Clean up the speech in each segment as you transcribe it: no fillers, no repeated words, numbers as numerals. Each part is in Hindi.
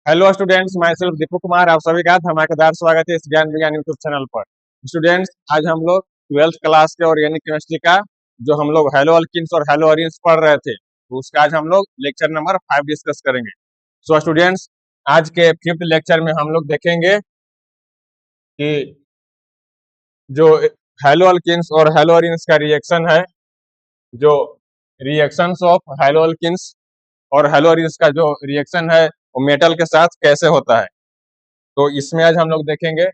Hello students, my self Deepak Kumar. आप सभी का धमाकेदार स्वागत है इस ज्ञान विज्ञान यूट्यूब चैनल पर। स्टूडेंट्स, आज हम लोग ट्वेल्थ क्लास के ऑर्गेनिक केमिस्ट्री का जो हम लोग हेलो अल्किन्स और हेलो अरीन्स पढ़ रहे थे, तो उसका आज हम लोग लेक्चर नंबर 5 डिस्कस करेंगे। सो स्टूडेंट्स, आज के फिफ्थ लेक्चर में हम लोग देखेंगे कि जो हेलो अल्किन्स और हेलो अरीन्स का रिएक्शन है, जो रिएक्शंस ऑफ हेलो अल्किन्स और हेलो अरीन्स का जो रिएक्शन है वो मेटल के साथ कैसे होता है, तो इसमें आज हम लोग देखेंगे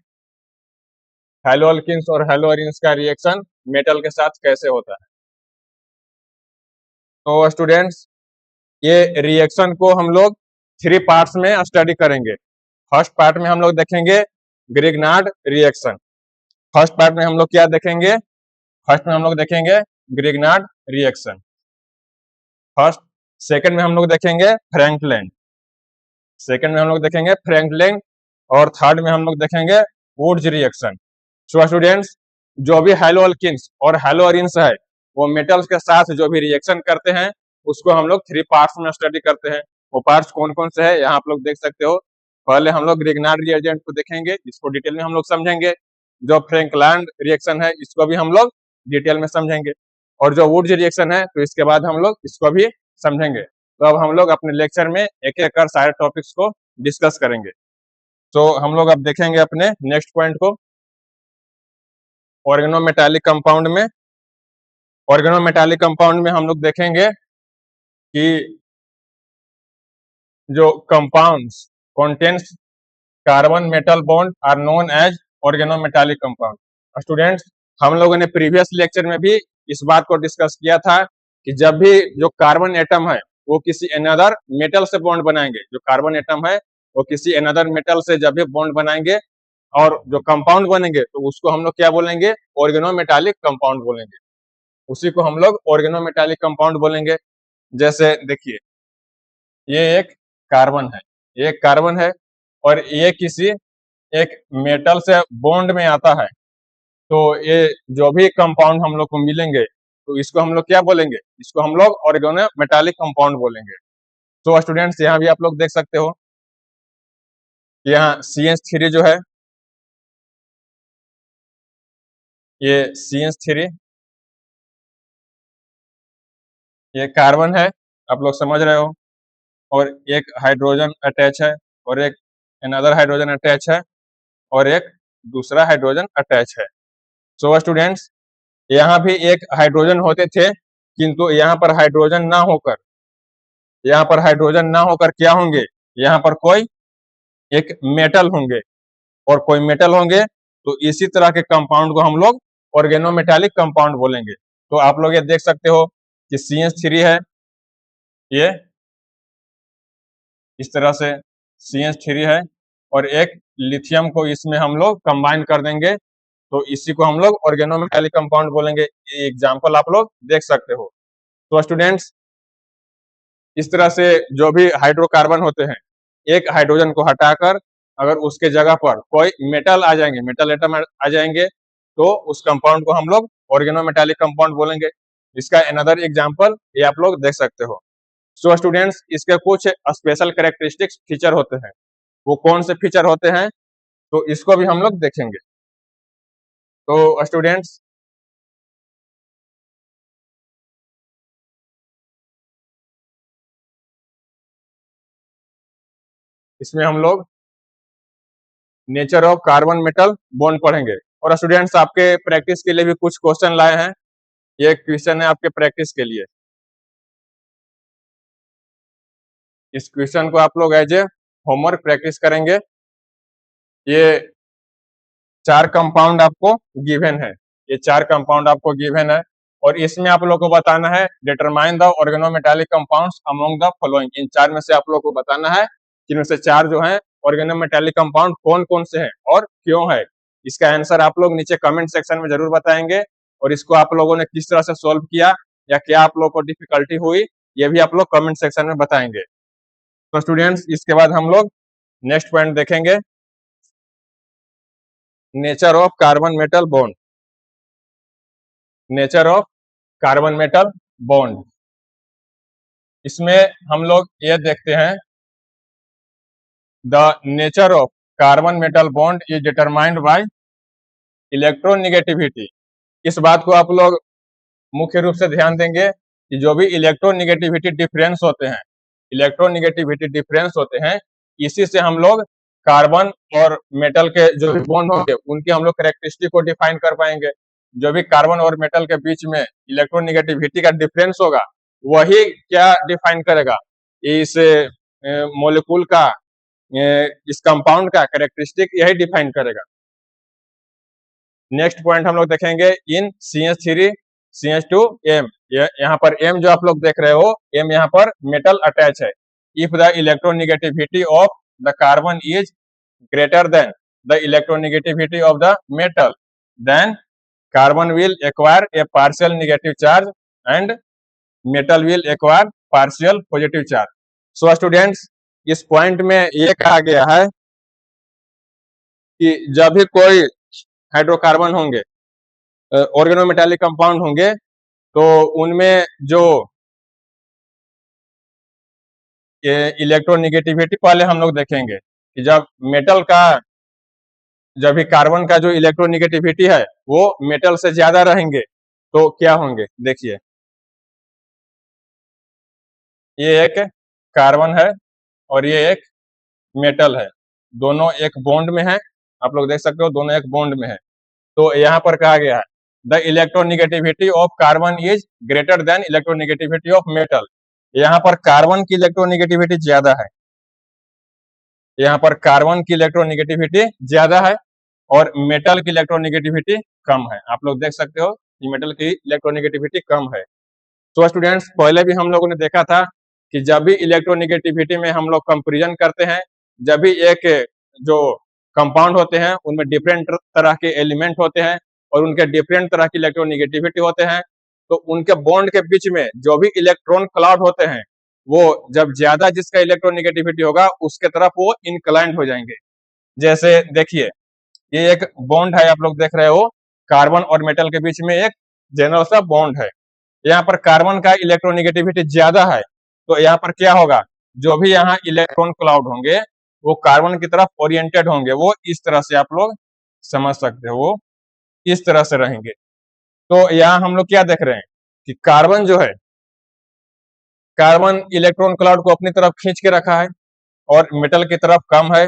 हेलो अल्किन्स और हेलो अरीन्स का रिएक्शन मेटल के साथ कैसे होता है। तो स्टूडेंट्स, ये रिएक्शन को हम लोग 3 पार्ट्स में स्टडी करेंगे। फर्स्ट पार्ट में हम लोग देखेंगे ग्रिग्नार्ड रिएक्शन। फर्स्ट पार्ट में हम लोग क्या देखेंगे? फर्स्ट में हम लोग देखेंगे ग्रिग्नार्ड रिएक्शन। फर्स्ट सेकंड में हम लोग देखेंगे फ्रैंकलैंड। सेकंड में हम लोग देखेंगे फ्रैंकलैंड और थर्ड में हम लोग देखेंगे वुड्स रिएक्शन। सो स्टूडेंट्स, जो भी हेलो अल्किन्स और हेलो अरीन्स है वो मेटल्स के साथ जो भी रिएक्शन करते हैं उसको हम लोग 3 पार्ट्स में स्टडी करते हैं। वो पार्ट्स कौन कौन से है यहाँ आप लोग देख सकते हो। पहले हम लोग ग्रिग्नार्ड रिएजेंट को देखेंगे, इसको डिटेल में हम लोग समझेंगे। जो फ्रैंकलैंड रिएक्शन है इसको भी हम लोग डिटेल में समझेंगे, और जो वुड्स रिएक्शन है तो इसके बाद हम लोग इसको भी समझेंगे। तो अब हम लोग अपने लेक्चर में एक एक कर सारे टॉपिक्स को डिस्कस करेंगे। तो हम लोग अब देखेंगे अपने नेक्स्ट पॉइंट को, ऑर्गेनोमेटालिक कंपाउंड में। ऑर्गेनोमेटालिक कंपाउंड में हम लोग देखेंगे कि जो compounds contains carbon metal bond are known as organometallic compound. Students, हम लोगों ने प्रीवियस लेक्चर में भी इस बात को डिस्कस किया था कि जब भी जो कार्बन एटम है वो किसी अनदर मेटल से बॉन्ड बनाएंगे, जो कार्बन एटम है वो किसी अनदर मेटल से जब भी बॉन्ड बनाएंगे और जो कंपाउंड बनेंगे तो उसको हम लोग क्या बोलेंगे? ऑर्गेनोमेटालिक कंपाउंड बोलेंगे। उसी को हम लोग ऑर्गेनोमेटालिक कंपाउंड बोलेंगे। जैसे देखिए, ये एक कार्बन है, ये एक कार्बन है और ये किसी एक मेटल से बॉन्ड में आता है, तो ये जो भी कंपाउंड हम लोग को मिलेंगे तो इसको हम लोग क्या बोलेंगे? इसको हम लोग ऑर्गेनोमेटालिक कंपाउंड बोलेंगे। तो स्टूडेंट्स, यहाँ भी आप लोग देख सकते हो, यहाँ CH3 जो है, ये CH3, ये कार्बन है, आप लोग समझ रहे हो, और एक हाइड्रोजन अटैच है और एक अनदर हाइड्रोजन अटैच है और एक दूसरा हाइड्रोजन अटैच है। सो स्टूडेंट्स, यहाँ भी एक हाइड्रोजन होते थे, किंतु यहाँ पर हाइड्रोजन ना होकर, यहाँ पर हाइड्रोजन ना होकर क्या होंगे? यहाँ पर कोई एक मेटल होंगे, और कोई मेटल होंगे, तो इसी तरह के कंपाउंड को हम लोग ऑर्गेनोमेटालिक कंपाउंड बोलेंगे। तो आप लोग ये देख सकते हो कि CH3 है, ये इस तरह से CH3 है, और एक लिथियम को इसमें हम लोग कंबाइन कर देंगे, तो इसी को हम लोग ऑर्गेनोमेटालिक कंपाउंड बोलेंगे। ये एग्जांपल आप लोग देख सकते हो। तो स्टूडेंट्स, इस तरह से जो भी हाइड्रोकार्बन होते हैं, एक हाइड्रोजन को हटाकर अगर उसके जगह पर कोई मेटल आ जाएंगे, मेटल एटम आ जाएंगे, तो उस कंपाउंड को हम लोग ऑर्गेनोमेटालिक कंपाउंड बोलेंगे। इसका अनदर एग्जांपल ये आप लोग देख सकते हो। सो स्टूडेंट्स, इसके कुछ स्पेशल कैरेक्टरिस्टिक्स फीचर होते हैं। वो कौन से फीचर होते हैं तो इसको भी हम लोग देखेंगे। तो स्टूडेंट्स, इसमें हम लोग nature of carbon metal bond पढ़ेंगे। और स्टूडेंट्स, आपके प्रैक्टिस के लिए भी कुछ क्वेश्चन लाए हैं। ये क्वेश्चन है आपके प्रैक्टिस के लिए। इस क्वेश्चन को आप लोग एज ए होमवर्क प्रैक्टिस करेंगे। ये 4 कंपाउंड आपको गिवन है, ये 4 कंपाउंड आपको गिवन है, और इसमें आप लोग को बताना है determine the organometallic compounds among the following. इन 4 में से आप लोग को बताना है कि इनमें से 4 जो है ऑर्गेनोमेटालिक कंपाउंड कौन कौन से हैं और क्यों है। इसका आंसर आप लोग नीचे कमेंट सेक्शन में जरूर बताएंगे, और इसको आप लोगों ने किस तरह से सोल्व किया या क्या आप लोग को डिफिकल्टी हुई, ये भी आप लोग कमेंट सेक्शन में बताएंगे। तो स्टूडेंट्स, इसके बाद हम लोग नेक्स्ट पॉइंट देखेंगे, nature of carbon metal bond. Nature of carbon metal bond, इसमें हम लोग ये देखते हैं the nature of carbon metal bond is determined by electronegativity. इस बात को आप लोग मुख्य रूप से ध्यान देंगे कि जो भी इलेक्ट्रोनेगेटिविटी डिफरेंस होते हैं, इलेक्ट्रोनेगेटिविटी डिफरेंस होते हैं, इसी से हम लोग कार्बन और मेटल के जो भी बॉन्ड होंगे उनकी हम लोग कैरेक्टरिस्टिक को डिफाइन कर पाएंगे। जो भी कार्बन और मेटल के बीच में इलेक्ट्रोनेगेटिविटी का डिफरेंस होगा वही क्या डिफाइन करेगा, इस मोलिक्यूल का, इस कंपाउंड का कैरेक्टरिस्टिक यही डिफाइन करेगा। नेक्स्ट पॉइंट हम लोग देखेंगे इन CH3 CH2M। यहाँ पर M जो आप लोग देख रहे हो, M यहाँ पर मेटल अटैच है। If the electronegativity of the carbon is greater than the electronegativity of the metal, then carbon will acquire a partial negative charge and metal will acquire partial positive charge. So students, इस पॉइंट में ये कहा गया है कि जब भी कोई हाइड्रोकार्बन होंगे, ऑर्गेनोमेटालिक कंपाउंड होंगे, तो उनमें जो इलेक्ट्रोनेगेटिविटी पहले हम लोग देखेंगे कि जब मेटल का, जब भी कार्बन का जो इलेक्ट्रोनेगेटिविटी है वो मेटल से ज्यादा रहेंगे तो क्या होंगे। देखिए, ये एक कार्बन है और ये एक मेटल है, दोनों एक बॉन्ड में है। आप लोग देख सकते हो दोनों एक बॉन्ड में है। तो यहाँ पर कहा गया है the electronegativity of carbon is greater then electronegativity of metal. यहाँ पर कार्बन की इलेक्ट्रोनेगेटिविटी ज्यादा है, यहाँ पर कार्बन की इलेक्ट्रोनेगेटिविटी ज्यादा है और मेटल की इलेक्ट्रोनेगेटिविटी कम है। आप लोग देख सकते हो कि मेटल की इलेक्ट्रोनेगेटिविटी कम है। तो स्टूडेंट्स, पहले भी हम लोगों ने देखा था कि जब भी इलेक्ट्रोनेगेटिविटी में हम लोग कंपेरिजन करते हैं, जब भी एक जो कंपाउंड होते हैं उनमें डिफरेंट तरह के एलिमेंट होते हैं और उनके डिफरेंट तरह की इलेक्ट्रोनेगेटिविटी होते हैं, तो उनके बॉन्ड के बीच में जो भी इलेक्ट्रॉन क्लाउड होते हैं वो जब ज्यादा जिसका इलेक्ट्रोनेगेटिविटी होगा उसके तरफ वो इनक्लाइंड हो जाएंगे। जैसे देखिए, ये एक बॉन्ड है, आप लोग देख रहे हो, कार्बन और मेटल के बीच में एक जनरल सा बॉन्ड है। यहाँ पर कार्बन का इलेक्ट्रोनेगेटिविटी ज्यादा है, तो यहाँ पर क्या होगा, जो भी यहाँ इलेक्ट्रॉन क्लाउड होंगे वो कार्बन की तरफ ओरिएंटेड होंगे। वो इस तरह से आप लोग समझ सकते हो, वो इस तरह से रहेंगे। तो यहाँ हम लोग क्या देख रहे हैं कि कार्बन जो है, कार्बन इलेक्ट्रॉन क्लाउड को अपनी तरफ खींच के रखा है और मेटल की तरफ कम है।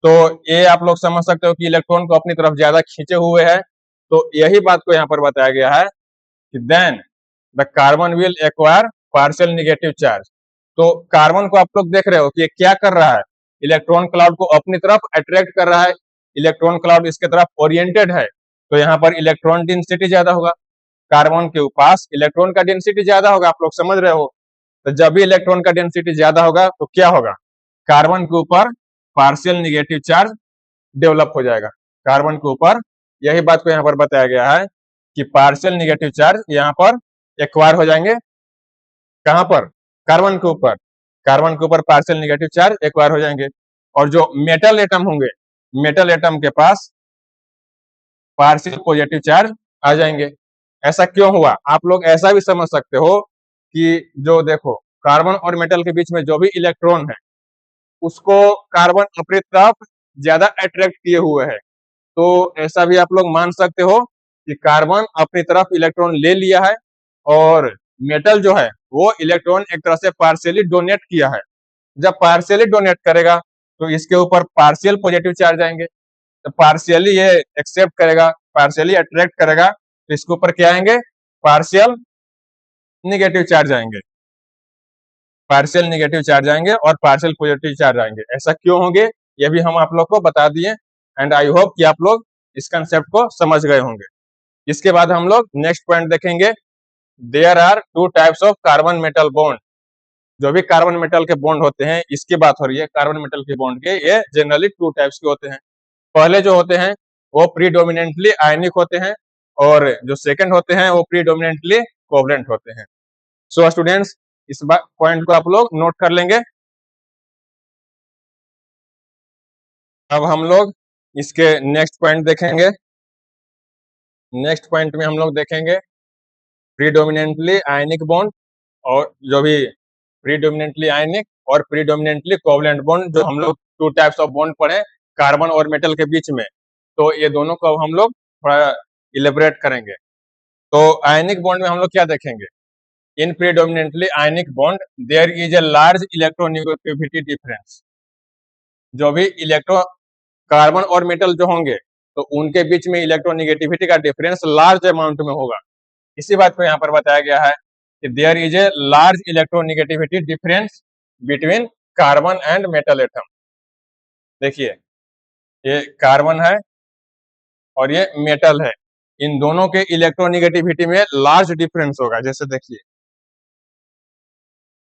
तो ये आप लोग समझ सकते हो कि इलेक्ट्रॉन को अपनी तरफ ज्यादा खींचे हुए है। तो यही बात को यहाँ पर बताया गया है कि then the carbon will acquire partial negative charge. तो कार्बन को आप लोग देख रहे हो कि ये क्या कर रहा है, इलेक्ट्रॉन क्लाउड को अपनी तरफ अट्रैक्ट कर रहा है, इलेक्ट्रॉन क्लाउड इसके तरफ ओरिएंटेड है, तो यहाँ पर इलेक्ट्रॉन डेंसिटी ज्यादा होगा, कार्बन के पास इलेक्ट्रॉन का डेंसिटी ज्यादा होगा। आप लोग समझ रहे हो, तो जब भी इलेक्ट्रॉन का डेंसिटी ज्यादा होगा तो क्या होगा, कार्बन के ऊपर पार्शियल नेगेटिव चार्ज डेवलप हो जाएगा। कार्बन के ऊपर यही बात को यहाँ पर बताया गया है कि पार्शियल नेगेटिव चार्ज यहाँ पर एक्वायर हो जाएंगे। कहां पर, कार्बन के ऊपर, कार्बन के ऊपर पार्शियल नेगेटिव चार्ज एक्वायर हो जाएंगे। और जो मेटल एटम होंगे, मेटल एटम के पास पार्शियल पॉजिटिव चार्ज आ जाएंगे। ऐसा क्यों हुआ, आप लोग ऐसा भी समझ सकते हो कि जो देखो, कार्बन और मेटल के बीच में जो भी इलेक्ट्रॉन है उसको कार्बन अपनी तरफ ज्यादा अट्रैक्ट किए हुए है। तो ऐसा भी आप लोग मान सकते हो कि कार्बन अपनी तरफ इलेक्ट्रॉन ले लिया है और मेटल जो है वो इलेक्ट्रॉन एक तरह से पार्शियली डोनेट किया है। जब पार्शियली डोनेट करेगा तो इसके ऊपर पार्शियल पॉजिटिव चार्ज आएंगे, तो पार्शियली ये एक्सेप्ट करेगा, पार्शियली अट्रैक्ट करेगा, तो इसके ऊपर क्या आएंगे, पार्शियल निगेटिव चार्ज आएंगे, पार्शियल निगेटिव चार्ज आएंगे और पार्शियल पॉजिटिव चार्ज आएंगे। ऐसा क्यों होंगे ये भी हम आप लोग को बता दिए, एंड आई होप कि आप लोग इस कंसेप्ट को समझ गए होंगे। इसके बाद हम लोग नेक्स्ट पॉइंट देखेंगे, there are two types of carbon metal bond. जो भी कार्बन मेटल के बॉन्ड होते हैं, इसकी बात हो रही है, कार्बन मेटल के बॉन्ड के, ये जनरली टू टाइप्स के होते हैं। पहले जो होते हैं वो प्रीडोमिनेंटली आयनिक होते हैं और जो सेकंड होते हैं वो प्रीडोमिनेंटली कोवलेंट होते हैं। सो स्टूडेंट्स, इस पॉइंट को आप लोग नोट कर लेंगे। अब हम लोग इसके नेक्स्ट पॉइंट देखेंगे। नेक्स्ट पॉइंट में हम लोग देखेंगे प्रीडोमिनेंटली आयनिक बॉन्ड, और जो भी प्रीडोमिनेंटली आयनिक और प्रीडोमिनेंटली कोवलेंट बॉन्ड, जो हम लोग 2 टाइप्स ऑफ बॉन्ड पढ़े कार्बन और मेटल के बीच में, तो ये दोनों को हम लोग थोड़ा इलेबोरेट करेंगे। तो आयनिक बॉन्ड में हम लोग क्या देखेंगे? In predominantly ionic bond there is a large electronegativity difference. जो भी इलेक्ट्रो कार्बन और मेटल जो होंगे तो उनके बीच में इलेक्ट्रोनेगेटिविटी का डिफरेंस लार्ज अमाउंट में होगा। इसी बात को यहाँ पर बताया गया है कि there is a large electronegativity difference between carbon and metal atom. देखिए, ये कार्बन है और ये मेटल है, इन दोनों के इलेक्ट्रोनेगेटिविटी में लार्ज डिफरेंस होगा। जैसे देखिए,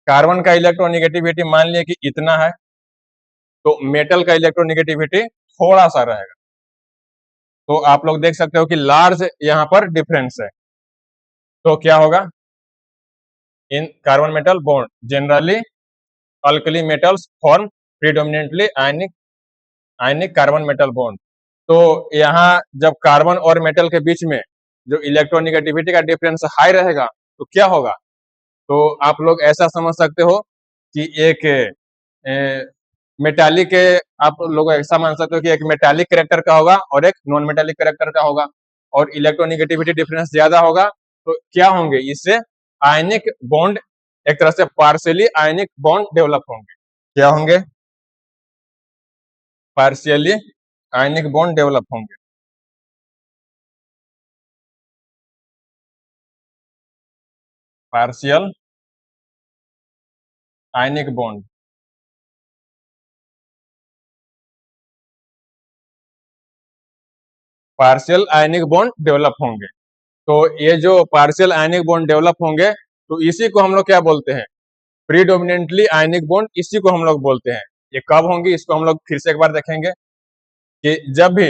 कार्बन का इलेक्ट्रोनेगेटिविटी मान लिया कि इतना है, तो मेटल का इलेक्ट्रोनेगेटिविटी थोड़ा सा रहेगा। तो आप लोग देख सकते हो कि लार्ज यहाँ पर डिफरेंस है। तो क्या होगा? In carbon metal bond generally alkali metals form predominantly ionic carbon metal bond. तो यहाँ जब कार्बन और मेटल के बीच में जो इलेक्ट्रोनेगेटिविटी का डिफरेंस हाई रहेगा तो क्या होगा? तो आप लोग ऐसा समझ सकते हो कि एक मेटालिक, आप लोग ऐसा मान सकते हो कि एक मेटालिक कैरेक्टर का होगा और एक नॉन मेटालिक कैरेक्टर का होगा, और इलेक्ट्रोनेगेटिविटी डिफरेंस ज्यादा होगा तो क्या होंगे? इससे आयनिक बॉन्ड, एक तरह से पार्शियली आयनिक बॉन्ड डेवलप होंगे। क्या होंगे? पार्शियली आयनिक बॉन्ड डेवलप होंगे। Partial ionic bond, partial ionic bond develop होंगे। तो ये जो पार्शियल आयनिक बॉन्ड डेवलप होंगे तो इसी को हम लोग क्या बोलते हैं? प्रीडोमिनेंटली आयनिक बॉन्ड, इसी को हम लोग बोलते हैं। ये कब होंगी इसको हम लोग फिर से एक बार देखेंगे कि जब भी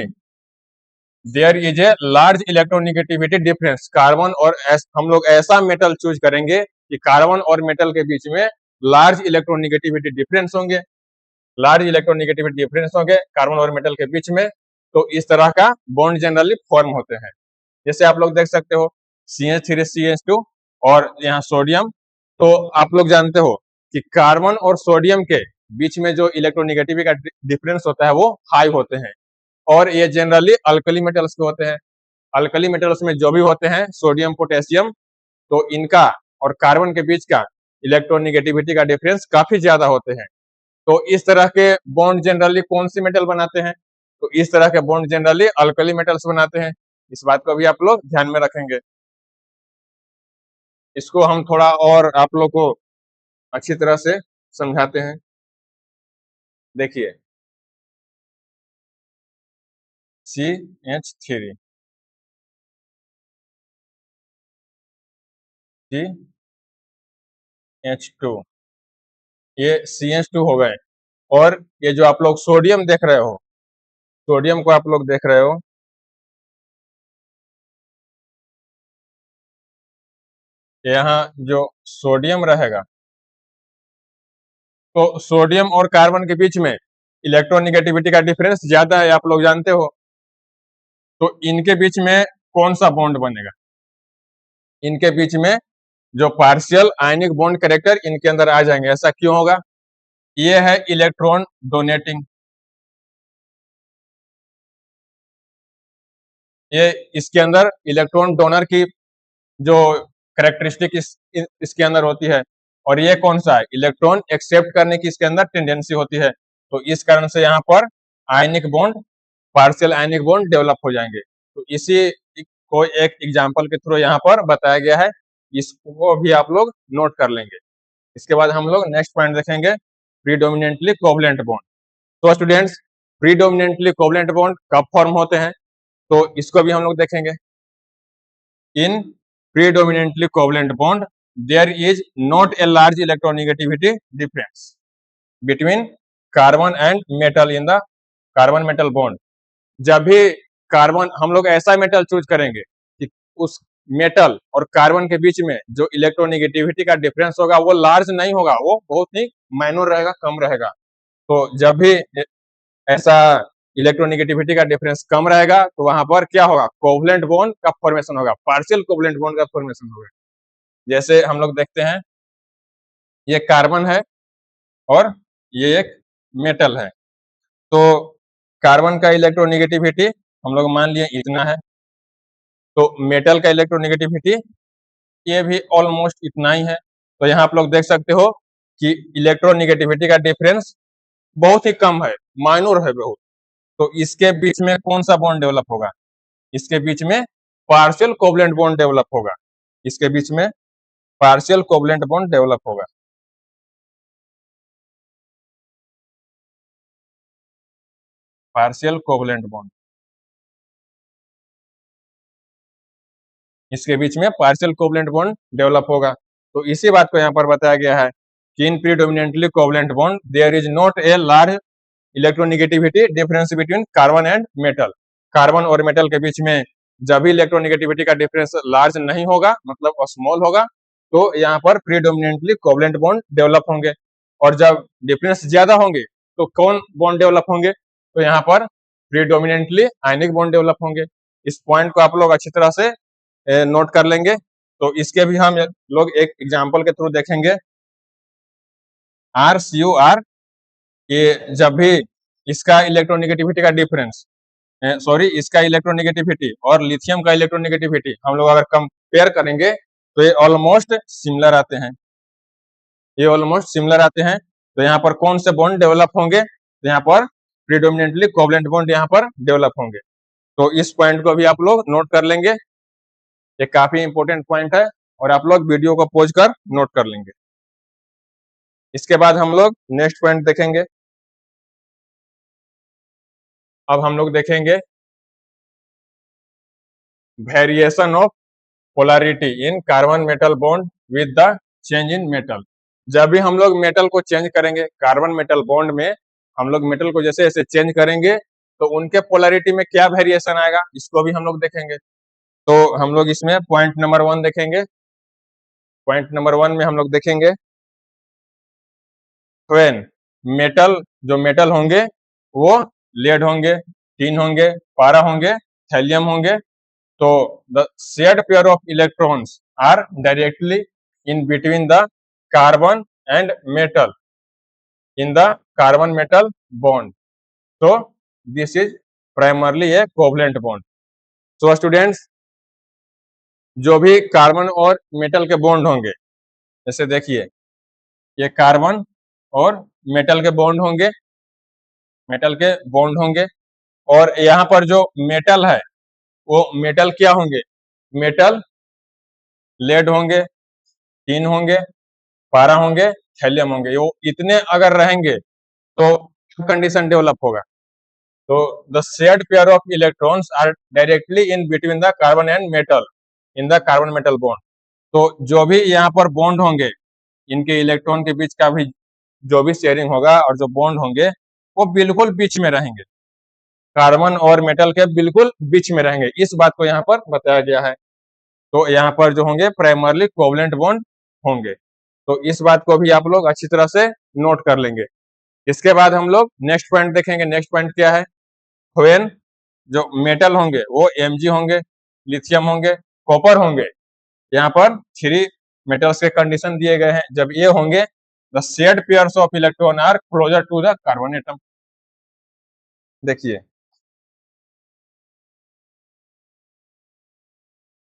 there is a large electronegativity difference, carbon और हम लोग ऐसा मेटल चूज करेंगे कि कार्बन और मेटल के बीच में लार्ज इलेक्ट्रोनेगेटिविटी डिफरेंस होंगे, लार्ज इलेक्ट्रोनेगेटिविटी डिफरेंस होंगे कार्बन और मेटल के बीच में, तो इस तरह का बॉन्ड जनरली फॉर्म होते हैं। जैसे आप लोग देख सकते हो CH3CH2 और यहाँ सोडियम। तो आप लोग जानते हो कि कार्बन और सोडियम के बीच में जो इलेक्ट्रोनेगेटिविटी का डिफरेंस होता है वो हाई होते हैं, और ये जनरली अल्कली मेटल्स के होते हैं। अल्कली मेटल्स में जो भी होते हैं सोडियम पोटेशियम, तो इनका और कार्बन के बीच का इलेक्ट्रोनेगेटिविटी का डिफरेंस काफी ज्यादा होते हैं। तो इस तरह के बॉन्ड जनरली कौन सी मेटल बनाते हैं? तो इस तरह के बॉन्ड जनरली अल्कली मेटल्स बनाते हैं। इस बात को भी आप लोग ध्यान में रखेंगे। इसको हम थोड़ा और आप लोग को अच्छी तरह से समझाते हैं। देखिए, CH3, CH2, ये CH2 हो गए। और ये जो आप लोग सोडियम देख रहे हो, सोडियम को आप लोग देख रहे हो, यहाँ जो सोडियम रहेगा, तो सोडियम और कार्बन के बीच में इलेक्ट्रोनेगेटिविटी का डिफरेंस ज्यादा है, आप लोग जानते हो। तो इनके बीच में कौन सा बॉन्ड बनेगा? इनके बीच में जो पार्शियल आयनिक बॉन्ड कैरेक्टर इनके अंदर आ जाएंगे। ऐसा क्यों होगा? ये है इलेक्ट्रॉन डोनेटिंग, ये इसके अंदर इलेक्ट्रॉन डोनर की जो कैरेक्टरिस्टिक इसके अंदर होती है, और ये कौन सा है? इलेक्ट्रॉन एक्सेप्ट करने की इसके अंदर टेंडेंसी होती है। तो इस कारण से यहाँ पर ionic bond, partial ionic bond develop हो जाएंगे। तो इसी को एक एग्जांपल के थ्रू यहाँ पर बताया गया है, इसको भी आप लोग नोट कर लेंगे। इसके बाद हम लोग नेक्स्ट पॉइंट देखेंगे, प्रीडोमिनेंटली कोवलेंट बॉन्ड। तो स्टूडेंट्स, प्रीडोमिनेंटली कोवलेंट बॉन्ड कब फॉर्म होते हैं तो इसको भी हम लोग देखेंगे। इन predominantly covalent bond there is not a large electronegativity difference between carbon and metal in the carbon metal bond। जब भी कार्बन, हम लोग ऐसा मेटल चूज करेंगे कि उस मेटल और कार्बन के बीच में जो इलेक्ट्रोनेगेटिविटी का डिफरेंस होगा वो लार्ज नहीं होगा, वो बहुत ही माइनर रहेगा, कम रहेगा। तो जब भी ऐसा इलेक्ट्रोनेगेटिविटी का डिफरेंस कम रहेगा तो वहां पर क्या होगा? कोवलेंट बॉन्ड का फॉर्मेशन होगा, पार्शियल कोवलेंट बॉन्ड का फॉर्मेशन होगा। जैसे हम लोग देखते हैं, ये कार्बन है और ये एक मेटल है। तो कार्बन का इलेक्ट्रोनेगेटिविटी हम लोग मान लिए इतना है, तो मेटल का इलेक्ट्रोनेगेटिविटी ये भी ऑलमोस्ट इतना ही है। तो यहाँ आप लोग देख सकते हो कि इलेक्ट्रोनेगेटिविटी का डिफरेंस बहुत ही कम है, माइनर है बहुत। तो इसके बीच में कौन सा बॉन्ड डेवलप होगा? इसके बीच में पार्शियल कोवलेंट बॉन्ड डेवलप होगा। इसके बीच में पार्शियल कोवलेंट बॉन्ड डेवलप होगा। पार्शियल कोवलेंट बॉन्ड, इसके बीच में पार्शियल कोवलेंट बॉन्ड डेवलप होगा। तो इसी बात को यहाँ पर बताया गया है कि in predominantly covalent bond there is not a large electronegativity difference between carbon and metal. Carbon और मेटल के बीच में जब भी इलेक्ट्रोनेगेटिविटी का डिफरेंस लार्ज नहीं होगा, मतलब स्मॉल होगा, तो यहाँ पर प्रीडोमिनेंटली कोवलेंट बॉन्ड डेवलप होंगे। और जब डिफरेंस ज्यादा होंगे तो कौन बॉन्ड डेवलप होंगे? तो यहाँ पर प्रीडोमिनेंटली आयनिक बॉन्ड डेवलप होंगे। इस पॉइंट को आप लोग अच्छी तरह से नोट कर लेंगे। तो इसके भी हम लोग एक एग्जाम्पल के थ्रू देखेंगे। RCuR, ये जब भी इसका इलेक्ट्रोनेगेटिविटी का डिफरेंस, सॉरी, इसका इलेक्ट्रोनेगेटिविटी और लिथियम का इलेक्ट्रोनेगेटिविटी हम लोग अगर कंपेयर करेंगे तो ये ऑलमोस्ट सिमिलर आते हैं, ये ऑलमोस्ट सिमिलर आते हैं। तो यहाँ पर कौन से बॉन्ड डेवलप होंगे? तो यहाँ पर प्रीडोमिनेंटली कोवलेंट बॉन्ड यहाँ पर डेवलप होंगे। तो इस पॉइंट को भी आप लोग नोट कर लेंगे, ये काफी इंपॉर्टेंट पॉइंट है, और आप लोग वीडियो को पॉज कर नोट कर लेंगे। इसके बाद हम लोग नेक्स्ट पॉइंट देखेंगे। अब हम लोग देखेंगे variation of polarity in carbon metal bond with the change in metal. जब भी हम लोग मेटल को चेंज करेंगे, कार्बन मेटल बॉन्ड में हम लोग मेटल को जैसे जैसे चेंज करेंगे तो उनके पोलैरिटी में क्या वेरिएशन आएगा, इसको भी हम लोग देखेंगे। तो हम लोग इसमें पॉइंट नंबर 1 देखेंगे। पॉइंट नंबर 1 में हम लोग देखेंगे व्हेन मेटल, जो मेटल होंगे वो लेड होंगे, टिन होंगे, पारा होंगे, थैलियम होंगे, तो the shared pair of electrons are directly in between the carbon and metal in the carbon metal bond. So this is primarily a covalent bond. So students, जो भी कार्बन और मेटल के बॉन्ड होंगे, जैसे देखिए ये कार्बन और मेटल के बॉन्ड होंगे, मेटल के बॉन्ड होंगे, और यहाँ पर जो मेटल है वो मेटल क्या होंगे? मेटल लेड होंगे, टिन होंगे, पारा होंगे, थैलियम होंगे। वो इतने अगर रहेंगे तो कंडीशन डेवलप होगा। तो the shared pair of electrons are directly in between the carbon and metal in the carbon metal bond. तो जो भी यहाँ पर बॉन्ड होंगे, इनके इलेक्ट्रॉन के बीच का भी जो भी शेयरिंग होगा और जो बॉन्ड होंगे वो बिल्कुल बीच में रहेंगे, कार्बन और मेटल के बिल्कुल बीच में रहेंगे। इस बात को यहाँ पर बताया गया है। तो यहाँ पर जो होंगे प्राइमरली कोवलेंट बॉन्ड होंगे। तो इस बात को भी आप लोग अच्छी तरह से नोट कर लेंगे। इसके बाद हम लोग नेक्स्ट पॉइंट देखेंगे। नेक्स्ट पॉइंट क्या है? व्हेन जो मेटल होंगे वो Mg होंगे, लिथियम होंगे, कॉपर होंगे। यहाँ पर 3 मेटल्स के कंडीशन दिए गए हैं। जब ये होंगे the shared pairs of electron are closer to the carbon atom. देखिए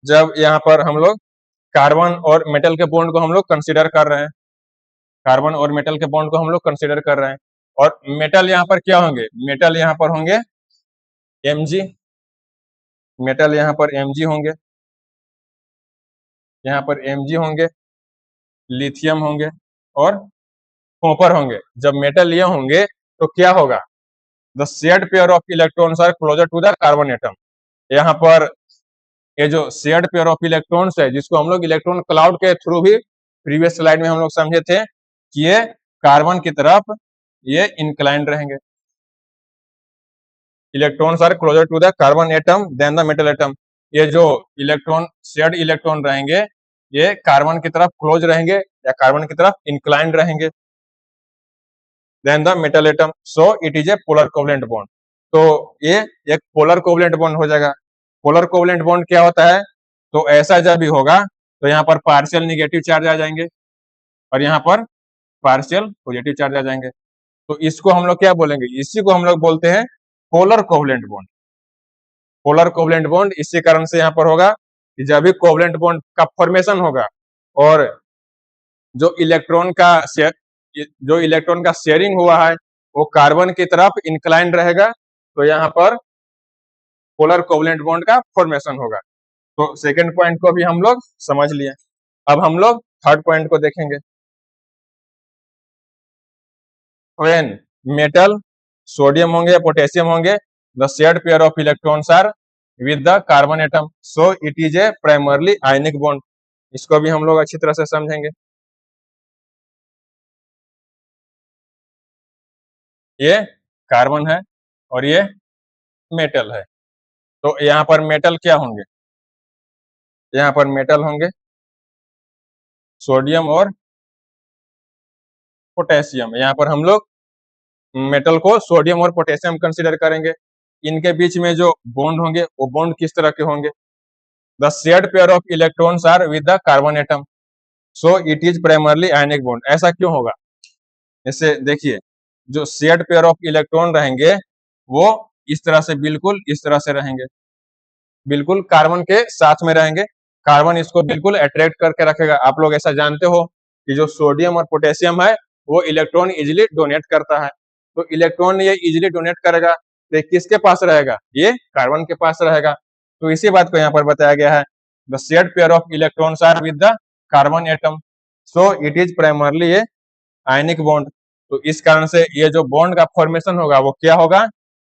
जब यहाँ पर हम लोग कार्बन और मेटल के बॉन्ड को हम लोग कंसिडर कर रहे हैं, कार्बन और मेटल के बॉन्ड को हम लोग कंसिडर कर रहे हैं, और मेटल यहाँ पर क्या होंगे? मेटल यहाँ पर होंगे Mg, मेटल यहाँ पर Mg होंगे, यहाँ पर Mg होंगे, लिथियम होंगे और कॉपर होंगे। जब मेटल ये होंगे तो क्या होगा? The shared pair of electrons are closer to the carbon atom. यहाँ पर ये जो शेयर्ड पेयर ऑफ इलेक्ट्रॉन्स है, जिसको हम लोग इलेक्ट्रॉन क्लाउड के थ्रू भी प्रीवियस स्लाइड में हम लोग समझे थे कि ये कार्बन की तरफ ये इंक्लाइंड रहेंगे। Electrons are closer to the carbon atom than the metal atom. ये जो इलेक्ट्रॉन, शेयर्ड इलेक्ट्रॉन रहेंगे, ये कार्बन की तरफ क्लोज रहेंगे या कार्बन की तरफ इंक्लाइंड रहेंगे then the metal atom. So it is a polar covalent bond. तो ये एक पोलर कोवलेंट बॉन्ड हो जाएगा। पोलर कोवलेंट बॉन्ड क्या होता है? तो ऐसा जब भी होगा तो यहाँ पर पार्शियल निगेटिव चार्ज आ जाएंगे और यहाँ पर पार्शियल पॉजिटिव चार्ज आ जाएंगे। तो इसको हम लोग क्या बोलेंगे, इसी को हम लोग बोलते हैं polar covalent bond. Polar covalent bond इसी कारण से यहाँ पर होगा कि जब भी कोवलेंट बॉन्ड का फॉर्मेशन होगा और जो इलेक्ट्रॉन का शेयरिंग हुआ है वो कार्बन की तरफ इंक्लाइंड रहेगा, तो यहाँ पर पोलर कोवलेंट बॉन्ड का फॉर्मेशन होगा। तो सेकंड पॉइंट को भी हम लोग समझ लिए। अब हम लोग थर्ड पॉइंट को देखेंगे। व्हेन मेटल सोडियम होंगे या पोटेशियम होंगे, the shared pair of electrons are with the carbon atom, so it is a primarily ionic bond. इसको भी हम लोग अच्छी तरह से समझेंगे। ये कार्बन है और ये मेटल है। तो यहाँ पर मेटल क्या होंगे, यहाँ पर मेटल होंगे सोडियम और पोटेशियम। यहाँ पर हम लोग मेटल को सोडियम और पोटेशियम कंसीडर करेंगे। इनके बीच में जो बॉन्ड होंगे वो बॉन्ड किस तरह के होंगे, the shared pair of electrons are with the carbon atom, so it is primarily ionic bond. ऐसा क्यों होगा, जैसे देखिए जो शेयर्ड पेयर ऑफ इलेक्ट्रॉन रहेंगे वो इस तरह से, बिल्कुल इस तरह से रहेंगे, बिल्कुल कार्बन के साथ में रहेंगे। कार्बन इसको बिल्कुल अट्रैक्ट करके रखेगा। आप लोग ऐसा जानते हो कि जो सोडियम और पोटेशियम है वो इलेक्ट्रॉन इजिली डोनेट करता है। तो इलेक्ट्रॉन ये इजिली डोनेट करेगा तो किसके पास रहेगा, ये कार्बन के पास रहेगा। तो इसी बात को यहाँ पर बताया गया है, the shared pair of electrons are with the carbon atom, so it is primarily a ionic bond. तो इस कारण से ये जो बॉन्ड का फॉर्मेशन होगा वो क्या होगा,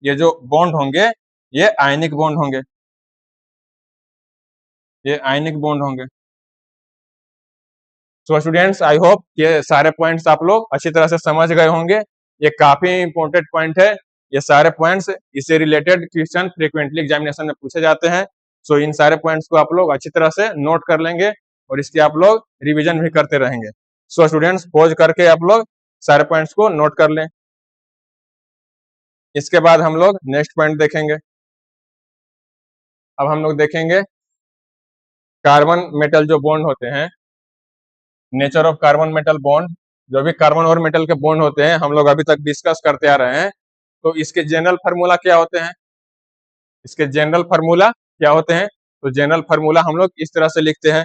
ये जो बॉन्ड होंगे ये आयनिक बॉन्ड होंगे, ये आयनिक बॉन्ड होंगे। सो स्टूडेंट्स, आई होप ये सारे पॉइंट्स आप लोग अच्छी तरह से समझ गए होंगे। ये काफी इंपॉर्टेंट पॉइंट है। ये सारे पॉइंट्स इससे रिलेटेड क्वेश्चन फ्रीक्वेंटली एग्जामिनेशन में पूछे जाते हैं। सो इन सारे पॉइंट्स को आप लोग अच्छी तरह से नोट कर लेंगे और इसकी आप लोग रिवीजन भी करते रहेंगे। सो स्टूडेंट्स, पॉज करके आप लोग सारे पॉइंट्स को नोट कर लें। इसके बाद हम लोग नेक्स्ट पॉइंट देखेंगे। अब हम लोग देखेंगे कार्बन मेटल जो बॉन्ड होते हैं, nature of carbon metal bond. जो भी कार्बन और मेटल के बॉन्ड होते हैं हम लोग अभी तक डिस्कस करते आ रहे हैं। तो इसके जनरल फार्मूला क्या होते हैं, इसके जनरल फार्मूला क्या होते हैं, तो जनरल फार्मूला हम लोग इस तरह से लिखते हैं,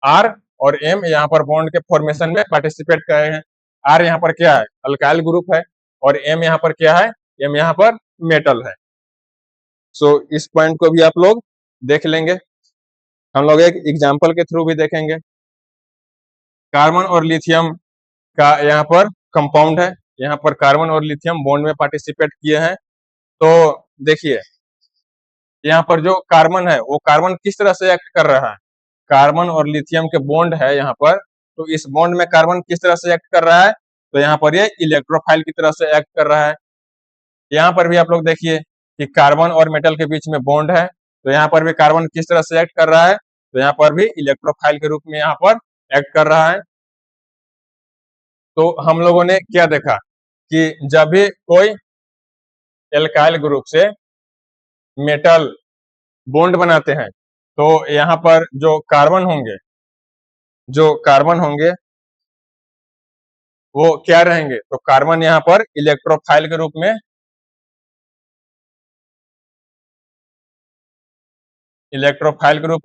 आर और एम यहाँ पर बॉन्ड के फॉर्मेशन में पार्टिसिपेट कर रहे हैं। आर यहाँ पर क्या है, अल्काइल ग्रुप है, और एम यहाँ पर क्या है, एम यहाँ पर मेटल है। सो इस पॉइंट को भी आप लोग देख लेंगे। हम लोग एक एग्जाम्पल के थ्रू भी देखेंगे। कार्बन और लिथियम का यहाँ पर कंपाउंड है, यहाँ पर कार्बन और लिथियम बॉन्ड में पार्टिसिपेट किए हैं। तो देखिए यहाँ पर जो कार्बन है वो कार्बन किस तरह से एक्ट कर रहा है, कार्बन और लिथियम के बॉन्ड है यहाँ पर, तो इस बॉन्ड में कार्बन किस तरह से एक्ट कर रहा है, तो यहाँ पर ये इलेक्ट्रोफाइल की तरह से एक्ट कर रहा है। यहाँ पर भी आप लोग देखिए कि कार्बन और मेटल के बीच में बॉन्ड है, तो यहाँ पर भी कार्बन किस तरह से एक्ट कर रहा है, तो यहाँ पर भी इलेक्ट्रोफाइल के रूप में यहाँ पर एक्ट कर रहा है। तो हम लोगों ने क्या देखा कि जब भी कोई एल्काइल ग्रुप से मेटल बॉन्ड बनाते हैं तो यहाँ पर जो कार्बन होंगे वो क्या रहेंगे, तो कार्बन यहाँ पर इलेक्ट्रोफाइल के रूप में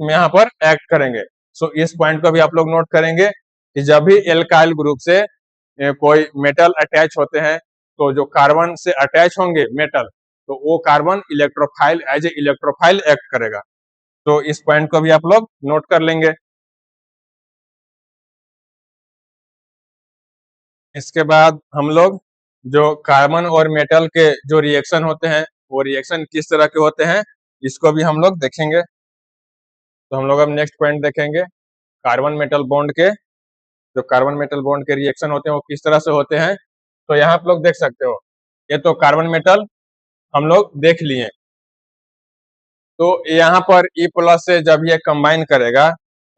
यहाँ पर एक्ट करेंगे। सो इस पॉइंट को भी आप लोग नोट करेंगे कि जब भी एल्काइल ग्रुप से कोई मेटल अटैच होते हैं तो जो कार्बन से अटैच होंगे मेटल, तो वो carbon electrophile as a electrophile act करेगा। तो इस पॉइंट को भी आप लोग नोट कर लेंगे। इसके बाद हम लोग जो कार्बन और मेटल के जो रिएक्शन होते हैं वो रिएक्शन किस तरह के होते हैं इसको भी हम लोग देखेंगे। तो हम लोग अब नेक्स्ट पॉइंट देखेंगे, कार्बन मेटल बॉन्ड के जो कार्बन मेटल बॉन्ड के रिएक्शन होते हैं वो किस तरह से होते हैं। तो यहाँ आप लोग देख सकते हो, ये तो कार्बन मेटल हम लोग देख लिए। तो यहाँ पर ई प्लस से जब ये कंबाइन करेगा,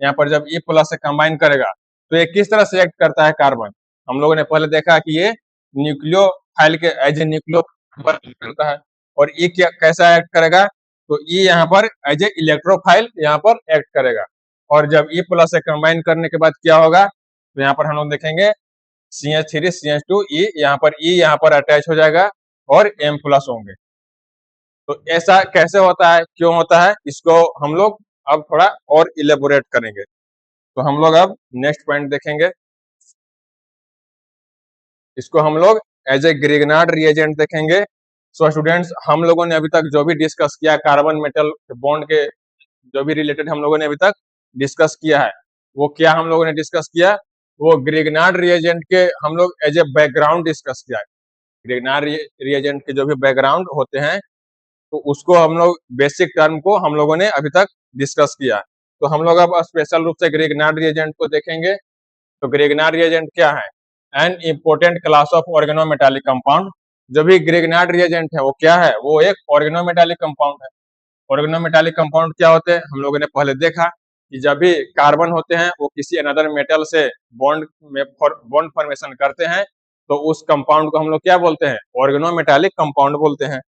यहाँ पर जब ई प्लस से कंबाइन करेगा तो ये किस तरह से एक्ट करता है कार्बन, हम लोगों ने पहले देखा कि ये न्यूक्लियोफाइल के एज ए न्यूक्लियो करता है, और ई क्या कैसा एक्ट करेगा, तो ई यहाँ पर एज ए इलेक्ट्रोफाइल यहाँ पर एक्ट करेगा। और जब ई प्लस से कंबाइन करने के बाद क्या होगा, तो यहाँ पर हम लोग देखेंगे CH3 CH2 E, यहाँ पर E यहाँ पर अटैच हो जाएगा और M प्लस होंगे। तो ऐसा कैसे होता है, क्यों होता है, इसको हम लोग अब थोड़ा और इलेबोरेट करेंगे। तो हम लोग अब नेक्स्ट पॉइंट देखेंगे, इसको हम लोग एज ए ग्रिग्नार्ड रिएजेंट देखेंगे। सो स्टूडेंट्स, हम लोगों ने अभी तक जो भी डिस्कस किया कार्बन मेटल बॉन्ड के जो भी रिलेटेड हम लोगों ने अभी तक डिस्कस किया है, वो क्या हम लोगों ने डिस्कस किया, वो ग्रिग्नार्ड रिएजेंट के हम लोग एज ए बैकग्राउंड डिस्कस किया है। ग्रिग्नार्ड रिएजेंट के जो भी बैकग्राउंड होते हैं, तो उसको हम लोग बेसिक टर्म को हम लोगों ने अभी तक डिस्कस किया। तो हम लोग अब स्पेशल रूप से ग्रिग्नार्ड रिएजेंट को देखेंगे। तो ग्रिग्नार्ड रिएजेंट क्या है, an important class of organometallic compound. जो भी ग्रिग्नार्ड रिएजेंट है वो क्या है, वो एक ऑर्गेनोमेटालिक कंपाउंड है। ऑर्गेनोमेटालिक कंपाउंड क्या होते हैं, हम लोगों ने पहले देखा कि जब भी कार्बन होते हैं वो किसी अनदर मेटल से बॉन्ड में बॉन्ड फॉर्मेशन करते हैं, तो उस कंपाउंड को हम लोग क्या बोलते हैं, ऑर्गेनोमेटालिक कंपाउंड बोलते हैं।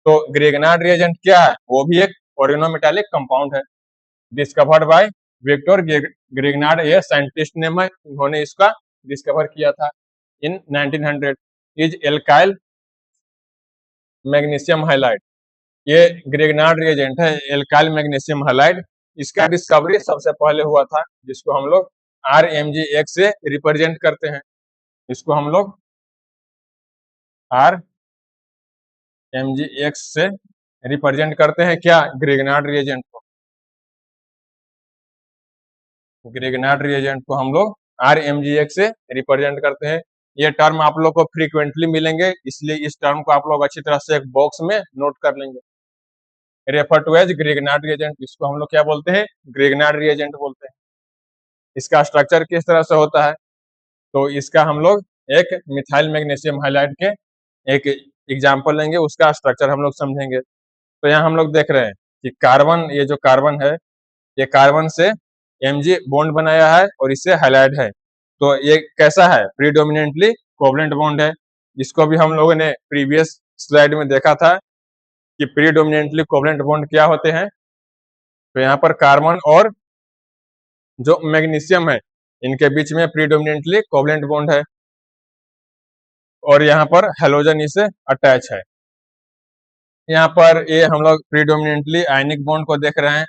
तो ग्रिग्नार्ड रिएजेंट क्या है, वो भी एक ऑर्गेनोमेटालिक कंपाउंड है, डिस्कवर्ड बाय विक्टर ग्रिग्नार्ड, ये साइंटिस्ट ने उन्होंने इसका डिस्कवर किया था इन 1900। इज एल्काइल मैग्नीशियम हाइलाइड, ये ग्रिग्नार्ड रिएजेंट है, एल्काइल मैग्नीशियम हाइलाइड। इसका डिस्कवरी सबसे पहले हुआ था, जिसको हम लोग RMgX से रिप्रेजेंट करते हैं। इसको हम लोग RMgX से रिप्रेजेंट करते हैं, क्या, ग्रिग्नार्ड रिएजेंट को। ग्रिग्नार्ड रिएजेंट को हम लोग RMgX से रिप्रेजेंट करते हैं। ये टर्म आप लोग को फ्रीक्वेंटली मिलेंगे, इसलिए इस टर्म को आप लोग अच्छी तरह से एक बॉक्स में नोट कर लेंगे। Refer to as Grignard reagent, इसको हम लोग क्या बोलते हैं, ग्रिग्नार्ड रिएजेंट बोलते हैं। इसका स्ट्रक्चर किस तरह से होता है, तो इसका हम लोग एक मिथाइल मैग्नीशियम हाइलाइड के एक एग्जांपल लेंगे, उसका स्ट्रक्चर हम लोग समझेंगे। तो यहाँ हम लोग देख रहे हैं कि कार्बन, ये जो कार्बन है, ये कार्बन से Mg बॉन्ड बनाया है और इससे हाइलाइड है। तो ये कैसा है, प्रीडोमिनेंटली कोवलेंट बॉन्ड है। इसको भी हम लोगों ने प्रीवियस स्लाइड में देखा था कि प्रीडोमिनेंटली कोवलेंट बॉन्ड क्या होते हैं। तो यहाँ पर कार्बन और जो मैग्नीशियम है, इनके बीच में प्रीडोमिनेंटली कोवलेंट बॉन्ड है और यहाँ पर हेलोजन इसे अटैच है। यहाँ पर ये हम लोग प्रीडोमिनेंटली आयनिक बॉन्ड को देख रहे हैं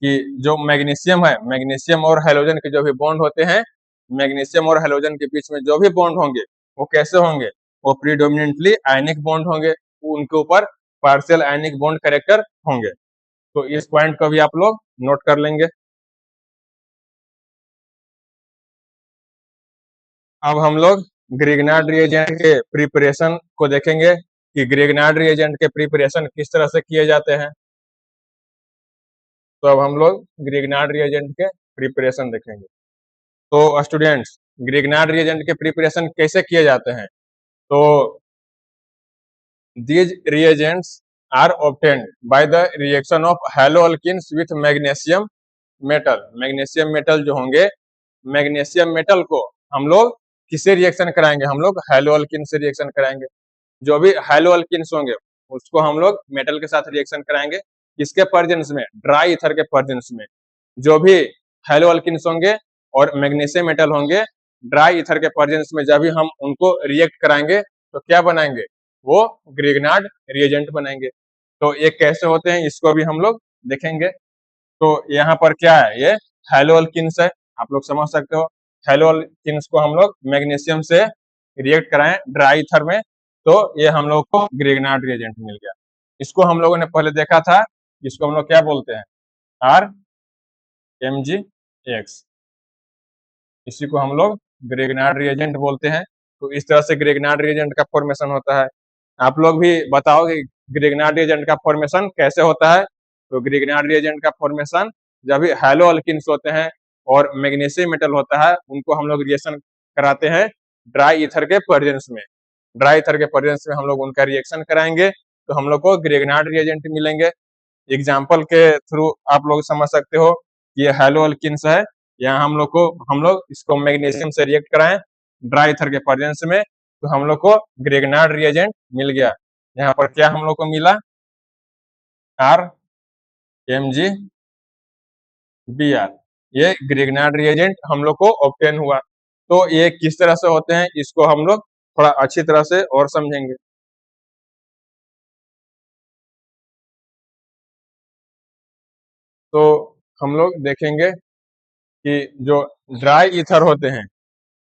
कि जो मैग्नीशियम है, मैग्नीशियम और हेलोजन के जो भी बॉन्ड होते हैं, मैग्नीशियम और हेलोजन के बीच में जो भी बॉन्ड होंगे वो कैसे होंगे, वो प्रीडोमिनेंटली आयनिक बॉन्ड होंगे, उनके ऊपर पार्शियल आयनिक बॉन्ड कैरेक्टर होंगे। तो इस पॉइंट को भी आप लोग नोट कर लेंगे। अब हम लोग ग्रिग्नार्ड रिएजेंट के प्रिपरेशन को देखेंगे कि ग्रिग्नार्ड रिएजेंट के प्रिपरेशन किस तरह से किए जाते हैं। तो अब हम लोग ग्रिग्नार्ड रिएजेंट के प्रिपरेशन देखेंगे। तो स्टूडेंट्स, ग्रिग्नार्ड रिएजेंट के प्रिपरेशन कैसे किए जाते हैं, तो these reagents are obtained by the reaction of haloalkenes with magnesium metal। Magnesium metal जो होंगे, मैग्नीशियम मेटल को हम लोग किससे रिएक्शन कराएंगे, हम लोग हैलोअल्कीन से रिएक्शन कराएंगे। जो भी हैलोअल्कीन्स होंगे उसको हम लोग मेटल के साथ रिएक्शन कराएंगे, किसके प्रेजेंस में, ड्राई ईथर के प्रेजेंस में। जो भी हैलोअल्कीन्स होंगे और मैग्नीशियम मेटल होंगे, ड्राई ईथर के प्रेजेंस में जब भी हम उनको रिएक्ट कराएंगे तो क्या बनाएंगे, वो ग्रिग्नार्ड रिएजेंट बनाएंगे। तो ये कैसे होते हैं, इसको भी हम लोग देखेंगे। तो यहाँ पर क्या है, ये हैलोअल्कीन्स है, आप लोग समझ सकते हो। हैलोअल्कीन्स को हम लोग मैग्नीशियम से रिएक्ट कराएं ड्राई ईथर में, तो ये हम लोग को ग्रिग्नार्ड रिएजेंट मिल गया। इसको हम लोगों ने पहले देखा था, इसको हम लोग क्या बोलते हैं, RMgX। इसी को हम लोग ग्रिग्नार्ड रिएजेंट बोलते हैं। तो इस तरह से ग्रिग्नार्ड रिएजेंट का फॉर्मेशन होता है। आप लोग भी बताओ कि ग्रिग्नार्ड रिएजेंट का फॉर्मेशन कैसे होता है। तो ग्रिग्नार्ड रिएजेंट का फॉर्मेशन जब भी हैलोअल्कीन्स होते हैं और मैग्नीशियम मेटल होता है, उनको हम लोग रिएक्शन कराते हैं ड्राई ईथर के प्रेजेंस में। ड्राई ईथर के प्रेजेंस में हम लोग उनका रिएक्शन कराएंगे तो हम लोग को ग्रिग्नार्ड रिएजेंट मिलेंगे। एग्जाम्पल के थ्रू आप लोग समझ सकते हो कि ये हैलोअल्कीन्स है, यहाँ हम लोग इसको मैग्नीशियम से रिएक्ट कराएं ड्राई ईथर के प्रेजेंस में, तो हम लोग को ग्रिग्नार्ड रिएजेंट मिल गया। यहाँ पर क्या हम लोग को मिला, RMgBr, ये ग्रिग्नार्ड रिएजेंट हम लोग को ऑब्टेन हुआ। तो ये किस तरह से होते हैं इसको हम लोग थोड़ा अच्छी तरह से और समझेंगे। तो हम लोग देखेंगे कि जो ड्राई ईथर होते हैं,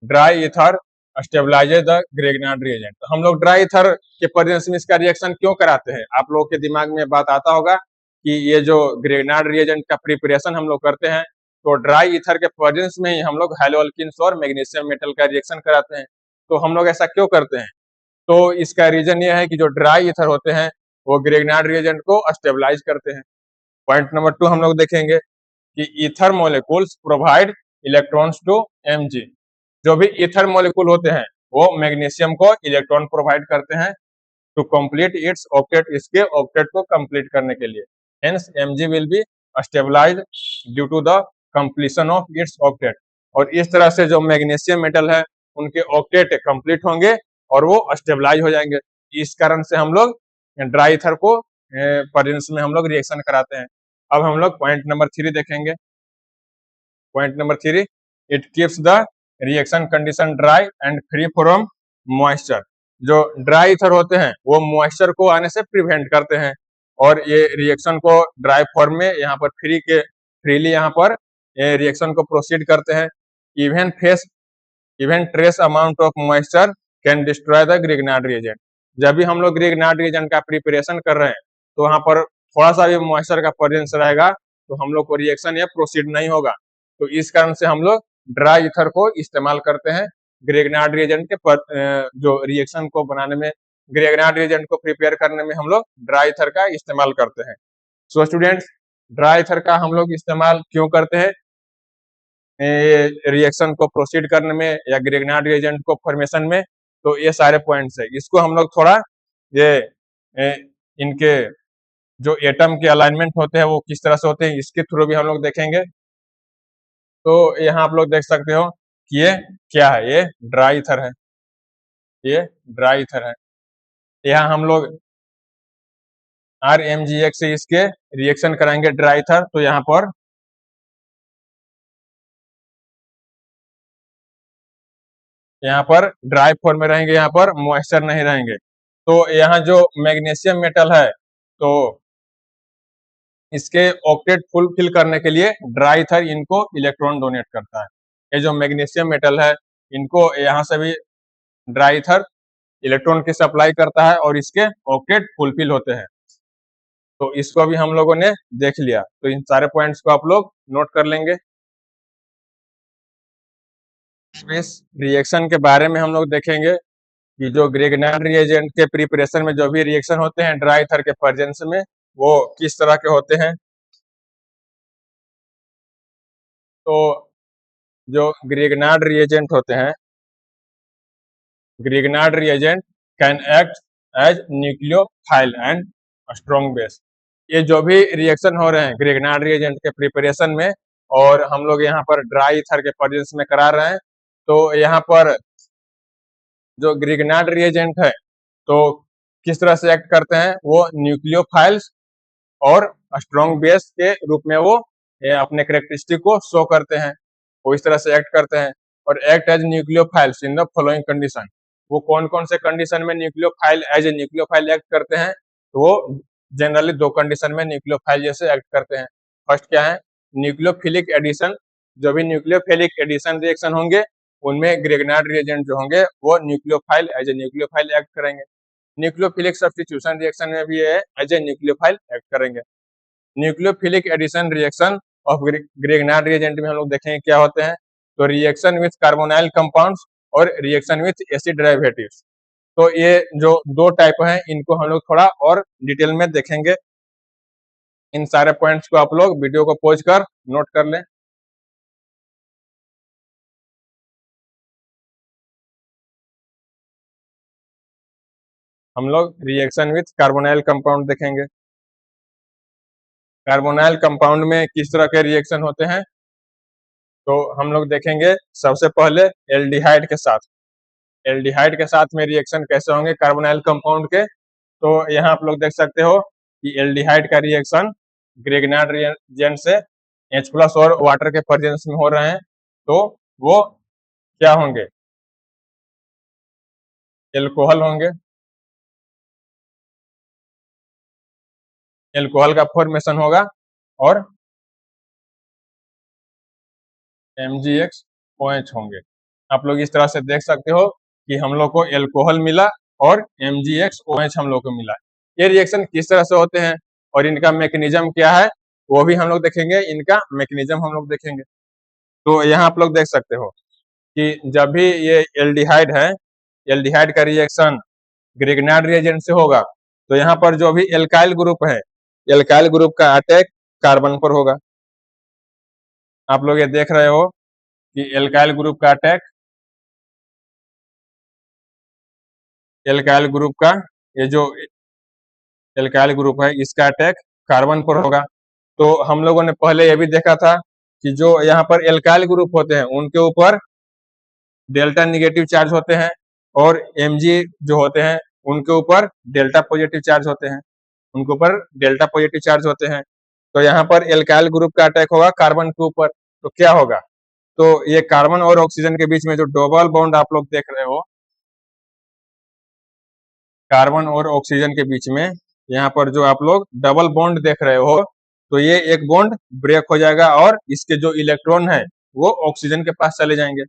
dry ether stabilises the Grignard reagent. तो हम लोग ड्राई ईथर के प्रेजेंस में इसका रिएक्शन क्यों कराते हैं? आप लोगों के दिमाग में बात आता होगा कि ये जो ग्रेगनार्ड रिएजेंट का प्रिपरेशन हम लोग करते हैं, तो ड्राई ईथर के प्रेजेंस में ही हम लोग हैलोअल्कीन्स और मैग्नीशियम मेटल का रिएक्शन कराते हैं। तो हम लोग ऐसा क्यों करते हैं? तो इसका रीजन ये है कि जो ड्राई ईथर होते हैं वो ग्रेगनार्ड रिएजेंट को स्टेबलाइज करते हैं। पॉइंट नंबर 2 हम लोग देखेंगे कि ether molecules provide electrons to Mg। जो भी ईथर मोलिक्यूल होते हैं वो मैग्नीशियम को इलेक्ट्रॉन प्रोवाइड करते हैं टू कंप्लीट इट्स ऑक्टेट, इसके ऑक्टेट को कंप्लीट करने के लिए। Hence Mg will be stabilized due to the completion of its octet. और इस तरह से जो मैग्नीशियम मेटल है उनके ऑक्टेट कंप्लीट होंगे और वो स्टेबलाइज हो जाएंगे। इस कारण से हम लोग ड्राई ईथर को प्रेजेंस में हम लोग रिएक्शन कराते हैं। अब हम लोग पॉइंट नंबर 3 देखेंगे। Point number 3, it keeps the reaction condition dry and free from moisture. जो ड्राई ईथर होते हैं वो मॉइस्चर को आने से प्रिवेंट करते हैं और ये रिएक्शन को ड्राई फॉर्म में यहाँ पर फ्रीली यहाँ पर रिएक्शन को प्रोसीड करते हैं। Even trace amount of moisture can destroy the Grignard reagent. जब भी हम लोग ग्रिग्नार्ड रिएजेंट का प्रिपरेशन कर रहे हैं तो वहां पर थोड़ा सा भी मॉइस्चर का प्रेजेंस रहेगा तो हम लोग को रिएक्शन या प्रोसीड नहीं होगा। तो इस कारण से हम लोग ड्राई ईथर को इस्तेमाल करते हैं ग्रिग्नार्ड रिएजेंट के जो रिएक्शन को बनाने में, ग्रिग्नार्ड रिएजेंट को प्रिपेयर करने में हम लोग ड्राई ईथर का इस्तेमाल करते हैं। सो स्टूडेंट्स, ड्राई ईथर का हम लोग इस्तेमाल क्यों करते हैं रिएक्शन को प्रोसीड करने में या ग्रिग्नार्ड रिएजेंट को फॉर्मेशन में? तो ये सारे पॉइंट्स है। इसको हम लोग थोड़ा ये इनके जो एटम के अलाइनमेंट होते हैं वो किस तरह से होते हैं इसके थ्रू भी हम लोग देखेंगे। तो यहाँ आप लोग देख सकते हो कि ये क्या है, ये ड्राई ईथर है, ये ड्राई ईथर है। यहाँ हम लोग RMgX से इसके रिएक्शन कराएंगे ड्राई ईथर। तो यहाँ पर ड्राई फॉर्म में रहेंगे, यहाँ पर मॉइस्चर नहीं रहेंगे। तो यहाँ जो मैग्नीशियम मेटल है तो इसके ऑक्टेट फुलफिल करने के लिए ड्राई ईथर इनको इलेक्ट्रॉन डोनेट करता है। ये जो मैग्नीशियम मेटल है इनको यहाँ से भी ड्राई ईथर इलेक्ट्रॉन की सप्लाई करता है और इसके ऑक्टेट फुलफिल होते हैं। तो इसको भी हम लोगों ने देख लिया। तो इन सारे पॉइंट्स को आप लोग नोट कर लेंगे। इस रिएक्शन के बारे में हम लोग देखेंगे कि जो ग्रिग्नार्ड रिएजेंट के प्रिपरेशन में जो भी रिएक्शन होते हैं ड्राई ईथर के प्रेजेंस में वो किस तरह के होते हैं। तो जो ग्रिग्नार्ड रिएजेंट होते हैं, Grignard reagent can act as nucleophile and strong base. ये जो भी रिएक्शन हो रहे हैं ग्रिग्नार्ड रिएजेंट के प्रिपरेशन में और हम लोग यहाँ पर ड्राई ईथर के प्रेजेंस में करा रहे हैं, तो यहाँ पर जो ग्रिग्नार्ड रिएजेंट है तो किस तरह से एक्ट करते हैं, वो न्यूक्लियोफाइल्स और स्ट्रॉन्ग बेस के रूप में वो अपने कैरेक्टरिस्टिक को शो करते हैं। वो इस तरह से एक्ट करते हैं और act as nucleophiles in the following condition. वो कौन कौन से कंडीशन में nucleophile as a nucleophile act करते हैं? तो वो जनरली 2 कंडीशन में न्यूक्लियोफाइल जैसे एक्ट करते हैं। फर्स्ट क्या है, न्यूक्लियोफिलिक एडिशन। जो भी न्यूक्लियोफिलिक एडिशन रिएक्शन होंगे उनमें ग्रिग्नार्ड रिएजेंट जो होंगे वो nucleophile as a nucleophile act करेंगे। न्यूक्लियोफिलिक सब्स्टिट्यूशन रिएक्शन में भी ये एज ए न्यूक्लियोफाइल एक्ट करेंगे। Nucleophilic addition reaction of Grignard reagent में हम लोग देखेंगे क्या होते हैं। तो रिएक्शन विथ कार्बोनाइल कंपाउंड्स और रिएक्शन विथ एसिड डेरिवेटिव्स। तो ये जो 2 टाइप हैं इनको हम लोग थोड़ा और डिटेल में देखेंगे। इन सारे पॉइंट्स को आप लोग वीडियो को पॉज कर नोट कर लें। हम लोग रिएक्शन विथ कार्बोनाइल कंपाउंड देखेंगे। कार्बोनाइल कंपाउंड में किस तरह के रिएक्शन होते हैं तो हम लोग देखेंगे। सबसे पहले एल्डिहाइड के साथ, एल्डिहाइड के साथ में रिएक्शन कैसे होंगे कार्बोनाइल कंपाउंड के। तो यहाँ आप लोग देख सकते हो कि एल्डिहाइड का रिएक्शन ग्रिग्नार्ड रिएजेंट से H+ और वाटर के प्रेजेंस में हो रहे हैं। तो वो क्या होंगे? एल्कोहल होंगे। एल्कोहल का फॉर्मेशन होगा और MgX OH होंगे। आप लोग इस तरह से देख सकते हो कि हम लोग को एल्कोहल मिला और MgX OH हम लोग को मिला। ये रिएक्शन किस तरह से होते हैं और इनका मैकेनिज्म क्या है वो भी हम लोग देखेंगे, इनका मैकेनिज्म हम लोग देखेंगे। तो यहाँ आप लोग देख सकते हो कि जब भी ये एल्डिहाइड है, एल्डिहाइड का रिएक्शन ग्रिग्नार्ड रिएजेंट से होगा तो यहाँ पर जो भी एल्काइल ग्रुप है, एल्काइल ग्रुप का अटैक कार्बन पर होगा। आप लोग ये देख रहे हो कि एल्काइल ग्रुप का अटैक, एल्काइल ग्रुप का ये जो एल्काइल ग्रुप है इसका अटैक कार्बन पर होगा। तो हम लोगों ने पहले ये भी देखा था कि जो यहाँ पर एल्काइल ग्रुप होते हैं उनके ऊपर डेल्टा निगेटिव चार्ज होते हैं और Mg जो होते हैं उनके ऊपर डेल्टा पॉजिटिव चार्ज होते हैं, उनके ऊपर डेल्टा पॉजिटिव चार्ज होते हैं। तो यहाँ पर एल्काइल ग्रुप का अटैक होगा कार्बन के ऊपर, तो क्या होगा? तो ये कार्बन और ऑक्सीजन के बीच में जो डबल बॉन्ड आप लोग देख रहे हो, कार्बन और ऑक्सीजन के बीच में यहाँ पर जो आप लोग डबल बॉन्ड देख रहे हो, तो ये एक बॉन्ड ब्रेक हो जाएगा और इसके जो इलेक्ट्रॉन है वो ऑक्सीजन के पास चले जाएंगे।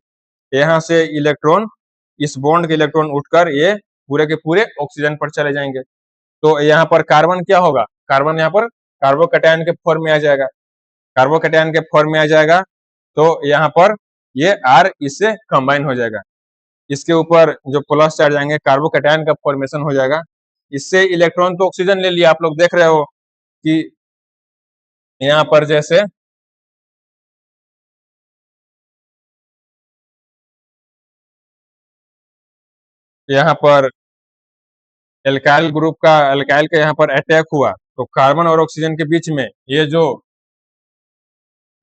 यहाँ से इलेक्ट्रॉन, इस बॉन्ड के इलेक्ट्रॉन उठकर ये पूरे के पूरे ऑक्सीजन पर चले जाएंगे। तो यहाँ पर कार्बन क्या होगा? कार्बन यहाँ पर कार्बोकैटायन के फॉर्म में आ जाएगा, कार्बोकैटायन के फॉर्म में आ जाएगा। तो यहाँ पर ये R इससे कंबाइन हो जाएगा, इसके ऊपर जो प्लस चार्ज आएंगे कार्बोकैटायन का फॉर्मेशन हो जाएगा। इससे इलेक्ट्रॉन तो ऑक्सीजन ले लिया, आप लोग देख रहे हो कि यहाँ पर जैसे यहाँ पर एल्काइल ग्रुप का, एल्काइल का यहाँ पर अटैक हुआ तो कार्बन और ऑक्सीजन के बीच में ये जो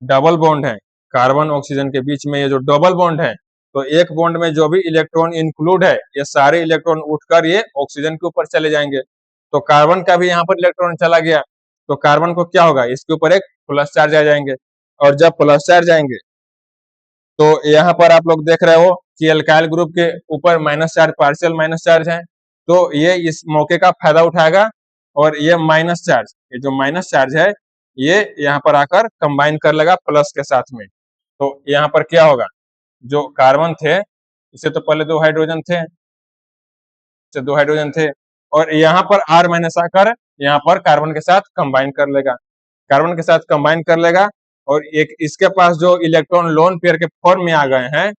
डबल बॉन्ड है, कार्बन ऑक्सीजन के बीच में ये जो डबल बॉन्ड है, तो एक बॉन्ड में जो भी इलेक्ट्रॉन इंक्लूड है ये सारे इलेक्ट्रॉन उठकर ये ऑक्सीजन के ऊपर चले जाएंगे। तो कार्बन का भी यहाँ पर इलेक्ट्रॉन चला गया तो कार्बन को क्या होगा? इसके ऊपर एक प्लस चार्ज आ जाएंगे और जब प्लस चार्ज आएंगे तो यहाँ पर आप लोग देख रहे हो कि एल्काइल ग्रुप के ऊपर minus charge, partial minus charge है, तो ये इस मौके का फायदा उठाएगा और ये माइनस चार्ज, ये जो माइनस चार्ज है ये यहाँ पर आकर कंबाइन कर लेगा प्लस के साथ में। तो यहाँ पर क्या होगा? जो कार्बन थे इससे तो पहले दो हाइड्रोजन थे, इससे दो हाइड्रोजन थे और यहाँ पर R माइनस आकर यहाँ पर कार्बन के साथ कंबाइन कर लेगा, कार्बन के साथ कंबाइन कर लेगा और एक इसके पास जो इलेक्ट्रॉन लोन पेयर के फॉर्म में आ गए हैं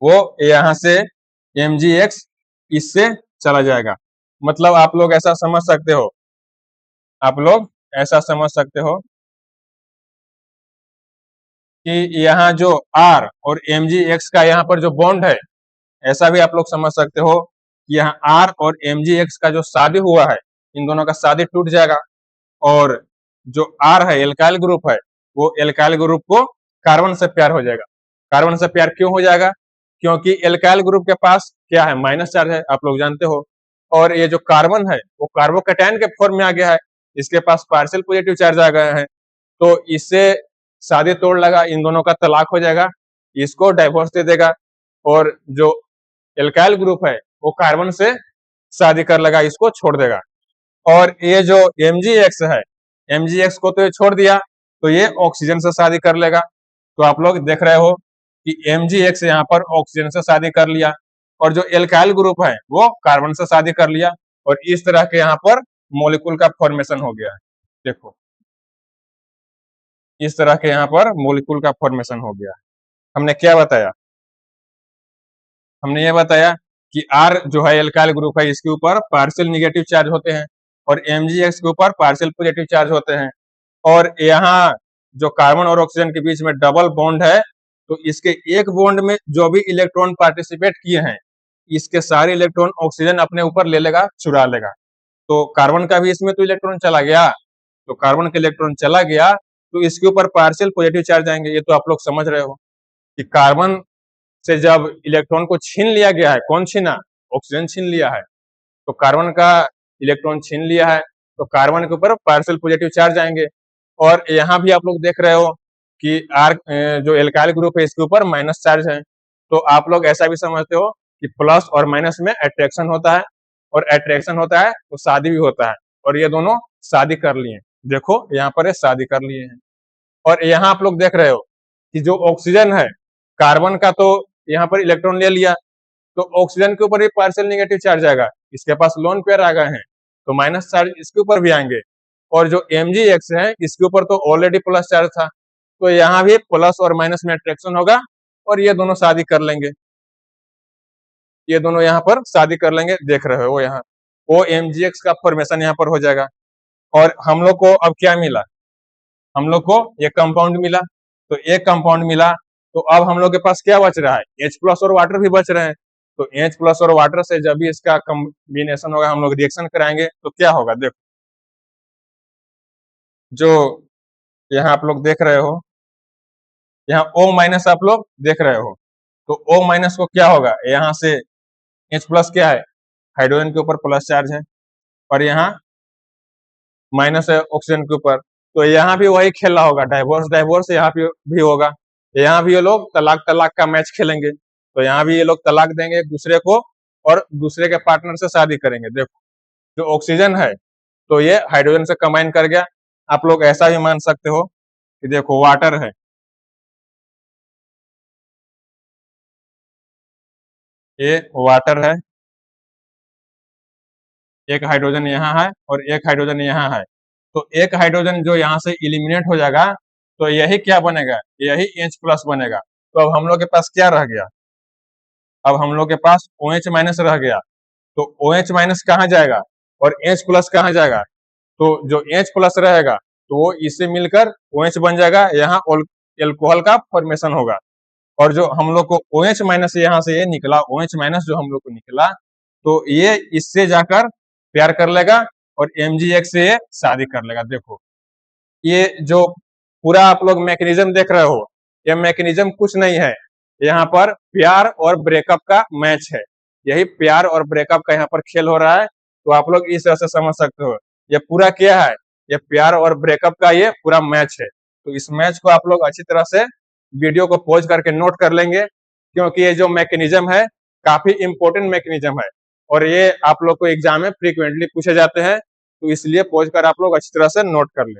वो यहाँ से MgX इससे चला जाएगा। मतलब आप लोग ऐसा समझ सकते हो, आप लोग ऐसा समझ सकते हो कि यहाँ जो R और MgX का यहाँ पर जो बॉन्ड है, ऐसा भी आप लोग समझ सकते हो कि यहाँ R और MgX का जो शादी हुआ है, इन दोनों का शादी टूट जाएगा और जो R है एल्काइल ग्रुप है वो एल्काइल ग्रुप को कार्बन से प्यार हो जाएगा। कार्बन से प्यार क्यों हो जाएगा? क्योंकि एल्काइल ग्रुप के पास क्या है? माइनस चार्ज है, आप लोग जानते हो। और ये जो कार्बन है वो कार्बोकैटायन के फॉर्म में आ गया है, इसके पास पार्शियल पॉजिटिव चार्ज आ गए हैं, तो इससे शादी तोड़ लगा, इन दोनों का तलाक हो जाएगा, इसको डाइवोर्स दे देगा और जो एल्काइल ग्रुप है वो कार्बन से शादी कर लेगा, इसको छोड़ देगा। और ये जो MgX है, MgX को तो ये छोड़ दिया तो ये ऑक्सीजन से शादी कर लेगा। तो आप लोग देख रहे हो कि MgX यहाँ पर ऑक्सीजन से शादी कर लिया और जो एल्काइल ग्रुप है वो कार्बन से शादी कर लिया और इस तरह के यहाँ पर मॉलिक्यूल का फॉर्मेशन हो गया है। देखो इस तरह के यहाँ पर मॉलिक्यूल का फॉर्मेशन हो गया है। हमने क्या बताया? हमने ये बताया कि R जो है एल्काइल ग्रुप है इसके ऊपर पार्शियल निगेटिव चार्ज होते हैं और MgX के ऊपर पार्शियल पॉजिटिव चार्ज होते हैं और यहाँ जो कार्बन और ऑक्सीजन के बीच में डबल बॉन्ड है तो इसके एक बॉन्ड में जो भी इलेक्ट्रॉन पार्टिसिपेट किए हैं इसके सारे इलेक्ट्रॉन ऑक्सीजन अपने ऊपर ले लेगा, चुरा लेगा। तो कार्बन का भी इसमें तो इलेक्ट्रॉन चला गया, तो कार्बन का इलेक्ट्रॉन चला गया तो इसके ऊपर पार्शियल पॉजिटिव चार्ज आएंगे। ये तो आप लोग समझ रहे हो कि कार्बन से जब इलेक्ट्रॉन को छीन लिया गया है, कौन छीना? ऑक्सीजन छीन लिया है, तो कार्बन का इलेक्ट्रॉन छीन लिया है तो कार्बन के ऊपर पार्शियल पॉजिटिव चार्ज आएंगे। और यहाँ भी आप लोग देख रहे हो कि R जो एल्काइल ग्रुप है इसके ऊपर माइनस चार्ज है, तो आप लोग ऐसा भी समझते हो कि प्लस और माइनस में अट्रैक्शन होता है, और अट्रैक्शन होता है तो शादी भी होता है, और ये दोनों शादी कर लिए। देखो यहाँ पर ये शादी कर लिए हैं। और यहाँ आप लोग देख रहे हो कि जो ऑक्सीजन है, कार्बन का तो यहाँ पर इलेक्ट्रॉन ले लिया, तो ऑक्सीजन के ऊपर भी पार्शियल निगेटिव चार्ज आएगा, इसके पास लोन पेयर आ गए हैं, तो माइनस चार्ज इसके ऊपर भी आएंगे। और जो MgX है, इसके ऊपर तो ऑलरेडी प्लस चार्ज था, तो यहाँ भी प्लस और माइनस में अट्रैक्शन होगा, और ये दोनों शादी कर लेंगे। ये दोनों यहाँ पर शादी कर लेंगे, देख रहे हो यहाँ OMgX का फॉर्मेशन यहाँ पर हो जाएगा। और हम लोग को अब क्या मिला, हम लोग को ये कंपाउंड मिला, तो एक कंपाउंड मिला, तो अब हम लोग के पास क्या बच रहा है, H प्लस और वाटर भी बच रहे हैं। तो H प्लस और वाटर से जब भी इसका कॉम्बिनेशन होगा, हम लोग रिएक्शन कराएंगे, तो क्या होगा, देखो जो यहाँ आप लोग देख रहे हो, यहाँ O माइनस आप लोग देख रहे हो, तो O माइनस को क्या होगा, यहाँ से H प्लस क्या है, हाइड्रोजन के ऊपर प्लस चार्ज है, और यहाँ माइनस है ऑक्सीजन के ऊपर, तो यहाँ भी वही खेला होगा, डाइवोर्स डाइवोर्स यहाँ भी होगा। यहाँ भी ये लोग तलाक तलाक का मैच खेलेंगे, तो यहाँ भी ये लोग तलाक देंगे एक दूसरे को, और दूसरे के पार्टनर से शादी करेंगे। देखो जो ऑक्सीजन है, तो ये हाइड्रोजन से कंबाइन कर गया। आप लोग ऐसा भी मान सकते हो कि देखो वाटर है, ये वाटर है, एक हाइड्रोजन यहाँ है और एक हाइड्रोजन यहाँ है, तो एक हाइड्रोजन जो यहाँ से इलिमिनेट हो जाएगा, तो यही क्या बनेगा, यही H प्लस बनेगा। तो अब हम लोग के पास क्या रह गया, अब हम लोग के पास OH माइनस रह गया, तो OH माइनस कहाँ जाएगा और H प्लस कहाँ जाएगा, तो जो H प्लस रहेगा, तो वो इससे मिलकर OH बन जाएगा, यहाँ एल्कोहल का फॉर्मेशन होगा। और जो हम लोग को OH माइनस यहाँ से ये निकला, OH माइनस जो हम लोग को निकला, तो ये इससे जाकर प्यार कर लेगा, और MgX से ये शादी कर लेगा। देखो ये जो पूरा आप लोग मैकेनिज्म देख रहे हो, ये मैकेनिज्म कुछ नहीं है, यहाँ पर प्यार और ब्रेकअप का मैच है, यही प्यार और ब्रेकअप का यहाँ पर खेल हो रहा है। तो आप लोग इस तरह से समझ सकते हो, ये पूरा क्या है, ये प्यार और ब्रेकअप का ये पूरा मैच है। तो इस मैच को आप लोग अच्छी तरह से वीडियो को पॉज करके नोट कर लेंगे, क्योंकि ये जो मैकेनिज्म है, काफी इंपॉर्टेंट मैकेनिज्म है, और ये आप लोग को एग्जाम में फ्रीक्वेंटली पूछे जाते हैं, तो इसलिए पॉज कर आप लोग अच्छी तरह से नोट कर ले।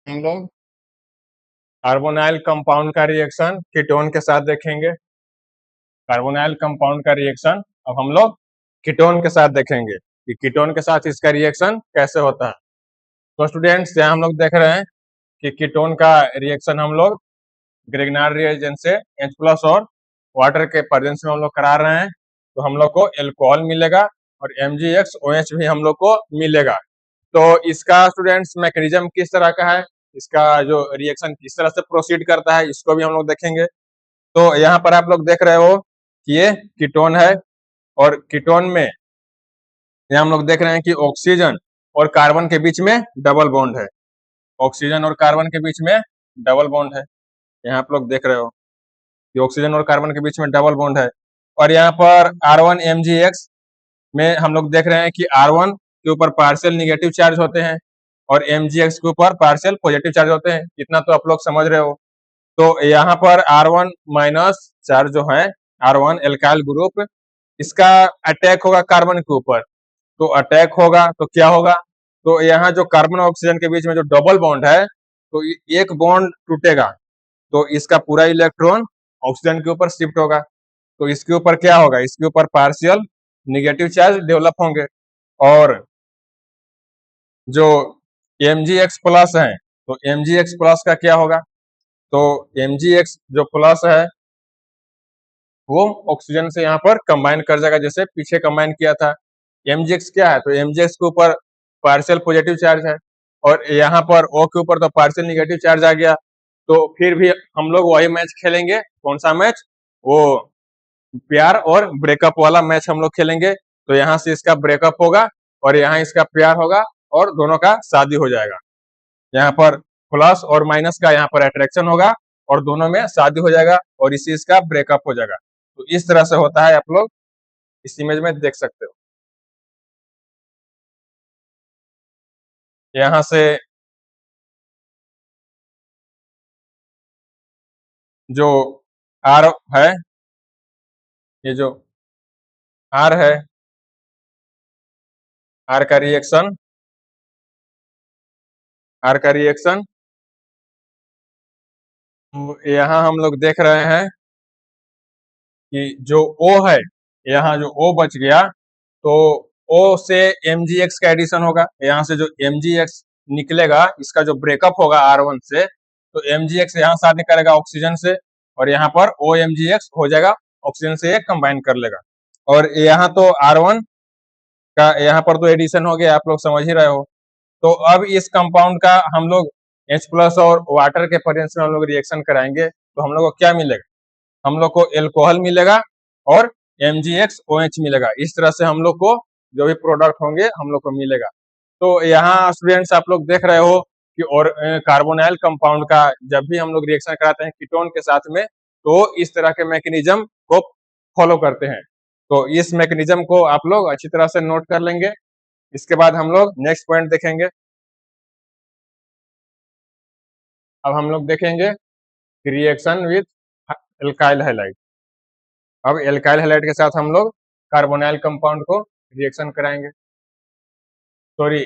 हम लोग कार्बोनाइल कंपाउंड का रिएक्शन कीटोन के साथ देखेंगे। कार्बोनाइल कंपाउंड का रिएक्शन अब हम लोग कीटोन के साथ देखेंगे कि कीटोन के साथ इसका रिएक्शन कैसे होता है। तो स्टूडेंट्स, यहाँ हम लोग देख रहे हैं कि कीटोन का रिएक्शन हम लोग ग्रिग्नार्ड रिएजेंट से H प्लस और वाटर के प्रेजेंस में हम लोग करा रहे हैं, तो हम लोग को एल्कोहल मिलेगा, और MgX OH भी हम लोग को मिलेगा। तो इसका स्टूडेंट्स मैकेनिज्म किस तरह का है, इसका जो रिएक्शन किस तरह से प्रोसीड करता है, इसको भी हम लोग देखेंगे। तो यहाँ पर आप लोग देख रहे हो कि ये कीटोन है, और कीटोन में यहाँ हम लोग देख रहे हैं कि ऑक्सीजन और कार्बन के बीच में डबल बॉन्ड है, ऑक्सीजन और कार्बन के बीच में डबल बॉन्ड है। यहाँ आप लोग देख रहे हो कि ऑक्सीजन और कार्बन के बीच में डबल बॉन्ड है। और यहाँ पर R1MgX में हम लोग देख रहे हैं कि R1 के ऊपर पार्शियल निगेटिव चार्ज होते हैं, और MgX के ऊपर पार्शियल पॉजिटिव चार्ज होते हैं, इतना तो आप लोग समझ रहे हो। तो यहाँ पर R1 माइनस चार्ज जो है, R1 एल्काइल ग्रुप, इसका अटैक होगा कार्बन के ऊपर, तो अटैक होगा तो क्या होगा, तो यहाँ जो कार्बन और ऑक्सीजन के बीच में जो डबल बॉन्ड है, तो एक बॉन्ड टूटेगा, तो इसका पूरा इलेक्ट्रॉन ऑक्सीजन के ऊपर शिफ्ट होगा, तो इसके ऊपर क्या होगा, इसके ऊपर पार्शियल निगेटिव चार्ज डेवलप होंगे। और जो MgX प्लस है, तो MgX प्लस का क्या होगा, तो MgX जो प्लस है, वो ऑक्सीजन से यहाँ पर कंबाइन कर जाएगा, जैसे पीछे कंबाइन किया था। MgX क्या है, तो MgX के ऊपर पार्शियल पॉजिटिव चार्ज है, और यहाँ पर O के ऊपर तो पार्शियल निगेटिव चार्ज आ गया, तो फिर भी हम लोग वही मैच खेलेंगे। कौन सा मैच, वो प्यार और ब्रेकअप वाला मैच हम लोग खेलेंगे। तो यहाँ से इसका ब्रेकअप होगा, और यहाँ इसका प्यार होगा, और दोनों का शादी हो जाएगा। यहाँ पर प्लस और माइनस का यहाँ पर अट्रैक्शन होगा, और दोनों में शादी हो जाएगा, और इसी इसका ब्रेकअप हो जाएगा। तो इस तरह से होता है, आप लोग इस इमेज में देख सकते हो। यहाँ से जो R है, ये जो R है, R का रिएक्शन, R का रिएक्शन, तो यहाँ हम लोग देख रहे हैं कि जो O है, यहाँ जो O बच गया, तो O से MgX का एडिशन होगा। यहाँ से जो MgX निकलेगा, इसका जो ब्रेकअप होगा R1 से, तो MgX यहाँ शादी करेगा ऑक्सीजन से, और यहाँ पर OMgX हो जाएगा, ऑक्सीजन से ये कंबाइन कर लेगा। और यहाँ तो R1 का यहाँ पर तो एडिशन हो गया, आप लोग समझ ही रहे हो। तो अब इस कंपाउंड का हम लोग H प्लस और वाटर के प्रेजेंस में हम लोग रिएक्शन कराएंगे, तो हम लोग को क्या मिलेगा? हम लोग को एल्कोहल मिलेगा और MgXOH मिलेगा। इस तरह से हम लोग को जो भी प्रोडक्ट होंगे हम लोग को मिलेगा। तो यहाँ स्टूडेंट्स आप लोग देख रहे हो कि और कार्बोनाइल कंपाउंड का जब भी हम लोग रिएक्शन कराते हैं कीटोन के साथ में, तो इस तरह के मैकेनिज्म को फॉलो करते हैं। तो इस मैकेनिज्म को आप लोग अच्छी तरह से नोट कर लेंगे। इसके बाद हम लोग नेक्स्ट पॉइंट देखेंगे। अब हम लोग देखेंगे रिएक्शन विथ एल्काइल हैलाइड। अब एल्काइल हैलाइड के साथ हम लोग कार्बोनाइल कंपाउंड को रिएक्शन कराएंगे, सॉरी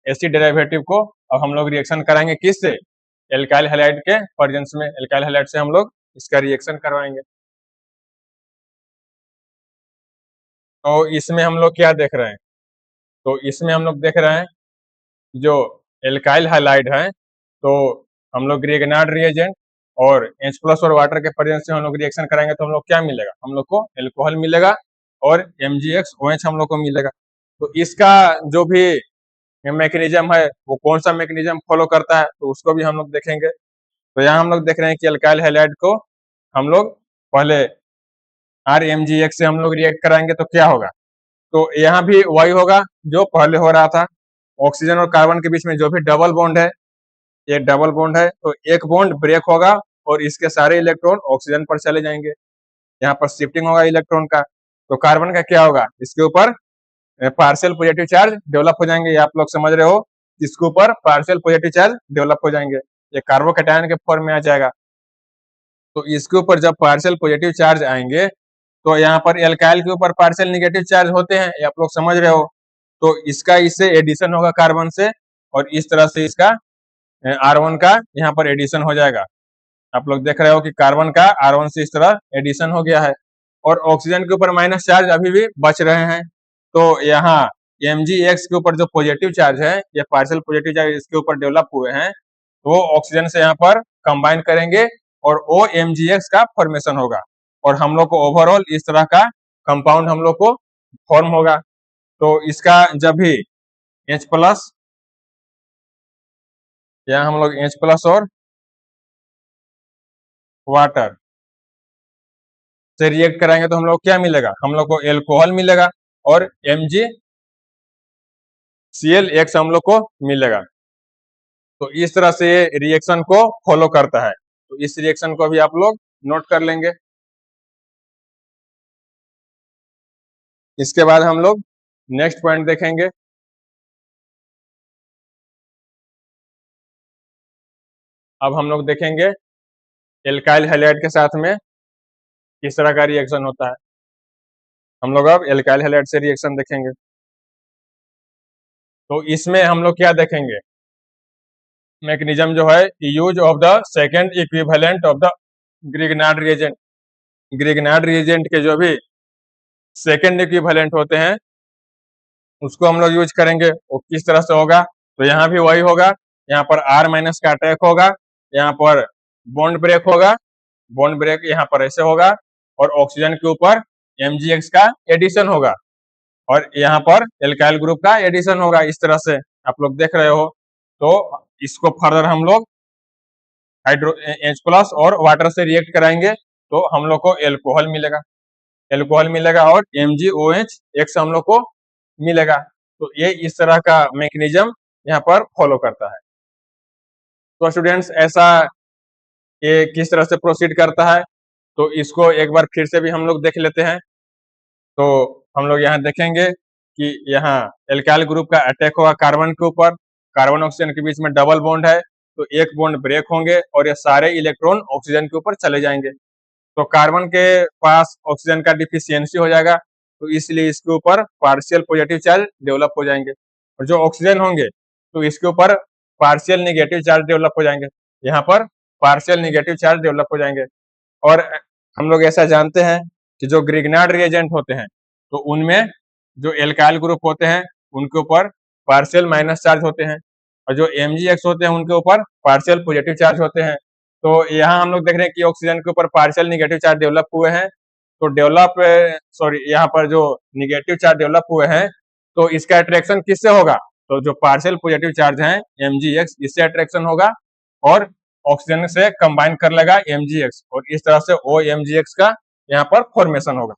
एसिड डेरिवेटिव को अब हम लोग रिएक्शन कराएंगे किससे? एल्काइल हैलाइड के प्रेजेंस में। एल्काइल हैलाइड से हम लोग इसका रिएक्शन करवाएंगे। तो इसमें हम लोग क्या देख रहे हैं? तो इसमें हम लोग देख रहे हैं जो एल्काइल हैलाइड है, तो हम लोग ग्रिग्नार्ड रिएजेंट और H प्लस और वाटर के प्रेजेंस से हम लोग रिएक्शन कराएंगे, तो हम लोग क्या मिलेगा? हम लोग को एल्कोहल मिलेगा और MgXOH हम लोग को मिलेगा। तो इसका जो भी मैकेनिज्म है वो कौन सा मैकेनिज्म फॉलो करता है, तो उसको भी हम लोग देखेंगे। तो यहाँ हम लोग देख रहे हैं कि एल्काइल हैलाइड को हम लोग पहले RMgX से हम लोग रिएक्ट कराएंगे, तो क्या होगा? तो यहाँ भी वही होगा जो पहले हो रहा था। ऑक्सीजन और कार्बन के बीच में जो भी डबल बॉन्ड है, ये डबल बॉन्ड है, तो एक बॉन्ड ब्रेक होगा और इसके सारे इलेक्ट्रॉन ऑक्सीजन पर चले जाएंगे। यहाँ पर शिफ्टिंग होगा इलेक्ट्रॉन का। तो कार्बन का क्या होगा? इसके ऊपर पार्शियल पॉजिटिव चार्ज डेवलप हो जाएंगे। ये आप लोग समझ रहे हो, इसके ऊपर पार्शियल पॉजिटिव चार्ज डेवलप हो जाएंगे, ये कार्बोकैटायन के फॉर्म में आ जाएगा। तो इसके ऊपर जब पार्शियल पॉजिटिव चार्ज आएंगे, तो यहाँ पर एल्काइल के ऊपर पार्शियल नेगेटिव चार्ज होते हैं, ये आप लोग समझ रहे हो। तो इसका इससे एडिशन होगा कार्बन से, और इस तरह से इसका R1 का यहाँ पर एडिशन हो जाएगा। आप लोग देख रहे हो कि कार्बन का R1 से इस तरह एडिशन हो गया है, और ऑक्सीजन के ऊपर माइनस चार्ज अभी भी बच रहे हैं। तो यहाँ MgX के ऊपर जो पॉजिटिव चार्ज है, ये पार्शियल पॉजिटिव चार्ज इसके ऊपर डेवलप हुए हैं, तो वो ऑक्सीजन से यहाँ पर कंबाइन करेंगे और OMgX का फॉर्मेशन होगा, और हम लोग को ओवरऑल इस तरह का कंपाउंड हम लोग को फॉर्म होगा। तो इसका जब भी H प्लस, यहाँ हम लोग H प्लस और वाटर से रिएक्ट कराएंगे, तो हम लोग क्या मिलेगा? हम लोग को एल्कोहल मिलेगा और MgClX हम लोग को मिलेगा। तो इस तरह से ये रिएक्शन को फॉलो करता है। तो इस रिएक्शन को भी आप लोग नोट कर लेंगे। इसके बाद हम लोग नेक्स्ट पॉइंट देखेंगे। अब हम लोग देखेंगे एल्काइल हैलाइड के साथ में किस तरह का रिएक्शन होता है। हम लोग अब एल्काइल हैलाइड से रिएक्शन देखेंगे। तो इसमें हम लोग क्या देखेंगे? मैकेनिज्म जो है, use of the second equivalent of the Grignard reagent. Grignard reagent के जो भी सेकेंड इक्विवेलेंट होते हैं, उसको हम लोग यूज करेंगे। वो किस तरह से होगा? तो यहाँ भी वही होगा, यहाँ पर R माइनस का अटैक होगा, यहाँ पर बॉन्ड ब्रेक होगा, बॉन्ड ब्रेक यहाँ पर ऐसे होगा, और ऑक्सीजन के ऊपर MgX का एडिशन होगा, और यहाँ पर एल्काइल ग्रुप का एडिशन होगा। इस तरह से आप लोग देख रहे हो। तो इसको फर्दर हम लोग हाइड्रो H प्लस और वाटर से रिएक्ट कराएंगे, तो हम लोग को एल्कोहल मिलेगा, एल्कोहल मिलेगा और MgOH हम लोग को मिलेगा। तो ये इस तरह का मैकेनिज्म यहाँ पर फॉलो करता है। तो स्टूडेंट्स ऐसा ये किस तरह से प्रोसीड करता है, तो इसको एक बार फिर से भी हम लोग देख लेते हैं। तो हम लोग यहाँ देखेंगे कि यहाँ एल्काइल ग्रुप का अटैक होगा कार्बन के ऊपर, कार्बन ऑक्सीजन के बीच में डबल बॉन्ड है, तो एक बॉन्ड ब्रेक होंगे और ये सारे इलेक्ट्रॉन ऑक्सीजन के ऊपर चले जाएंगे। तो कार्बन के पास ऑक्सीजन का डिफिशियंसी हो जाएगा, तो इसलिए इसके ऊपर पार्शियल पॉजिटिव चार्ज डेवलप हो जाएंगे, और जो ऑक्सीजन होंगे तो इसके ऊपर पार्शियल निगेटिव चार्ज डेवलप हो जाएंगे। यहाँ पर पार्शियल निगेटिव चार्ज डेवलप हो जाएंगे। और हम लोग ऐसा जानते हैं कि जो ग्रिग्नार्ड रिएजेंट होते हैं तो उनमें जो एल्काइल ग्रुप होते हैं उनके ऊपर पार्शियल माइनस चार्ज होते हैं, और जो MgX होते हैं उनके ऊपर पार्शियल पॉजिटिव चार्ज होते हैं। तो यहाँ हम लोग देख रहे हैं कि ऑक्सीजन के ऊपर पार्शियल निगेटिव चार्ज डेवलप हुए हैं, तो यहाँ पर जो निगेटिव चार्ज डेवलप हुए हैं तो इसका अट्रैक्शन किससे होगा, तो जो पार्शियल पॉजिटिव चार्ज है MgX इससे अट्रैक्शन होगा और ऑक्सीजन से कंबाइन कर लेगा MgX, और इस तरह से OMgX का यहाँ पर फॉर्मेशन होगा।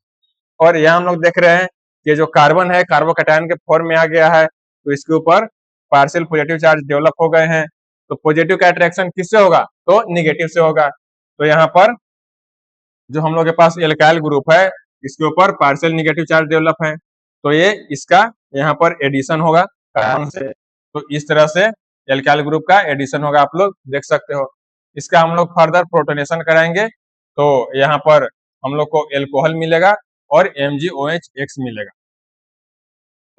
और यहाँ हम लोग देख रहे हैं कि जो कार्बन है कार्बोकैटायन के फॉर्म में आ गया है, तो इसके ऊपर पार्शियल पॉजिटिव चार्ज डेवलप हो गए हैं। तो पॉजिटिव का अट्रैक्शन किससे होगा, तो निगेटिव से होगा। तो यहाँ पर जो हम लोग के पास एल्काइल ग्रुप है इसके ऊपर पार्शियल निगेटिव चार्ज डेवलप है, तो ये इसका यहाँ पर एडिशन होगा कार्बन से। तो इस तरह से एल्काइल ग्रुप का एडिशन होगा, आप लोग देख सकते हो। इसका हम लोग फर्दर प्रोटोनेशन कराएंगे तो यहाँ पर हम लोग को एल्कोहल मिलेगा और MgOH मिलेगा।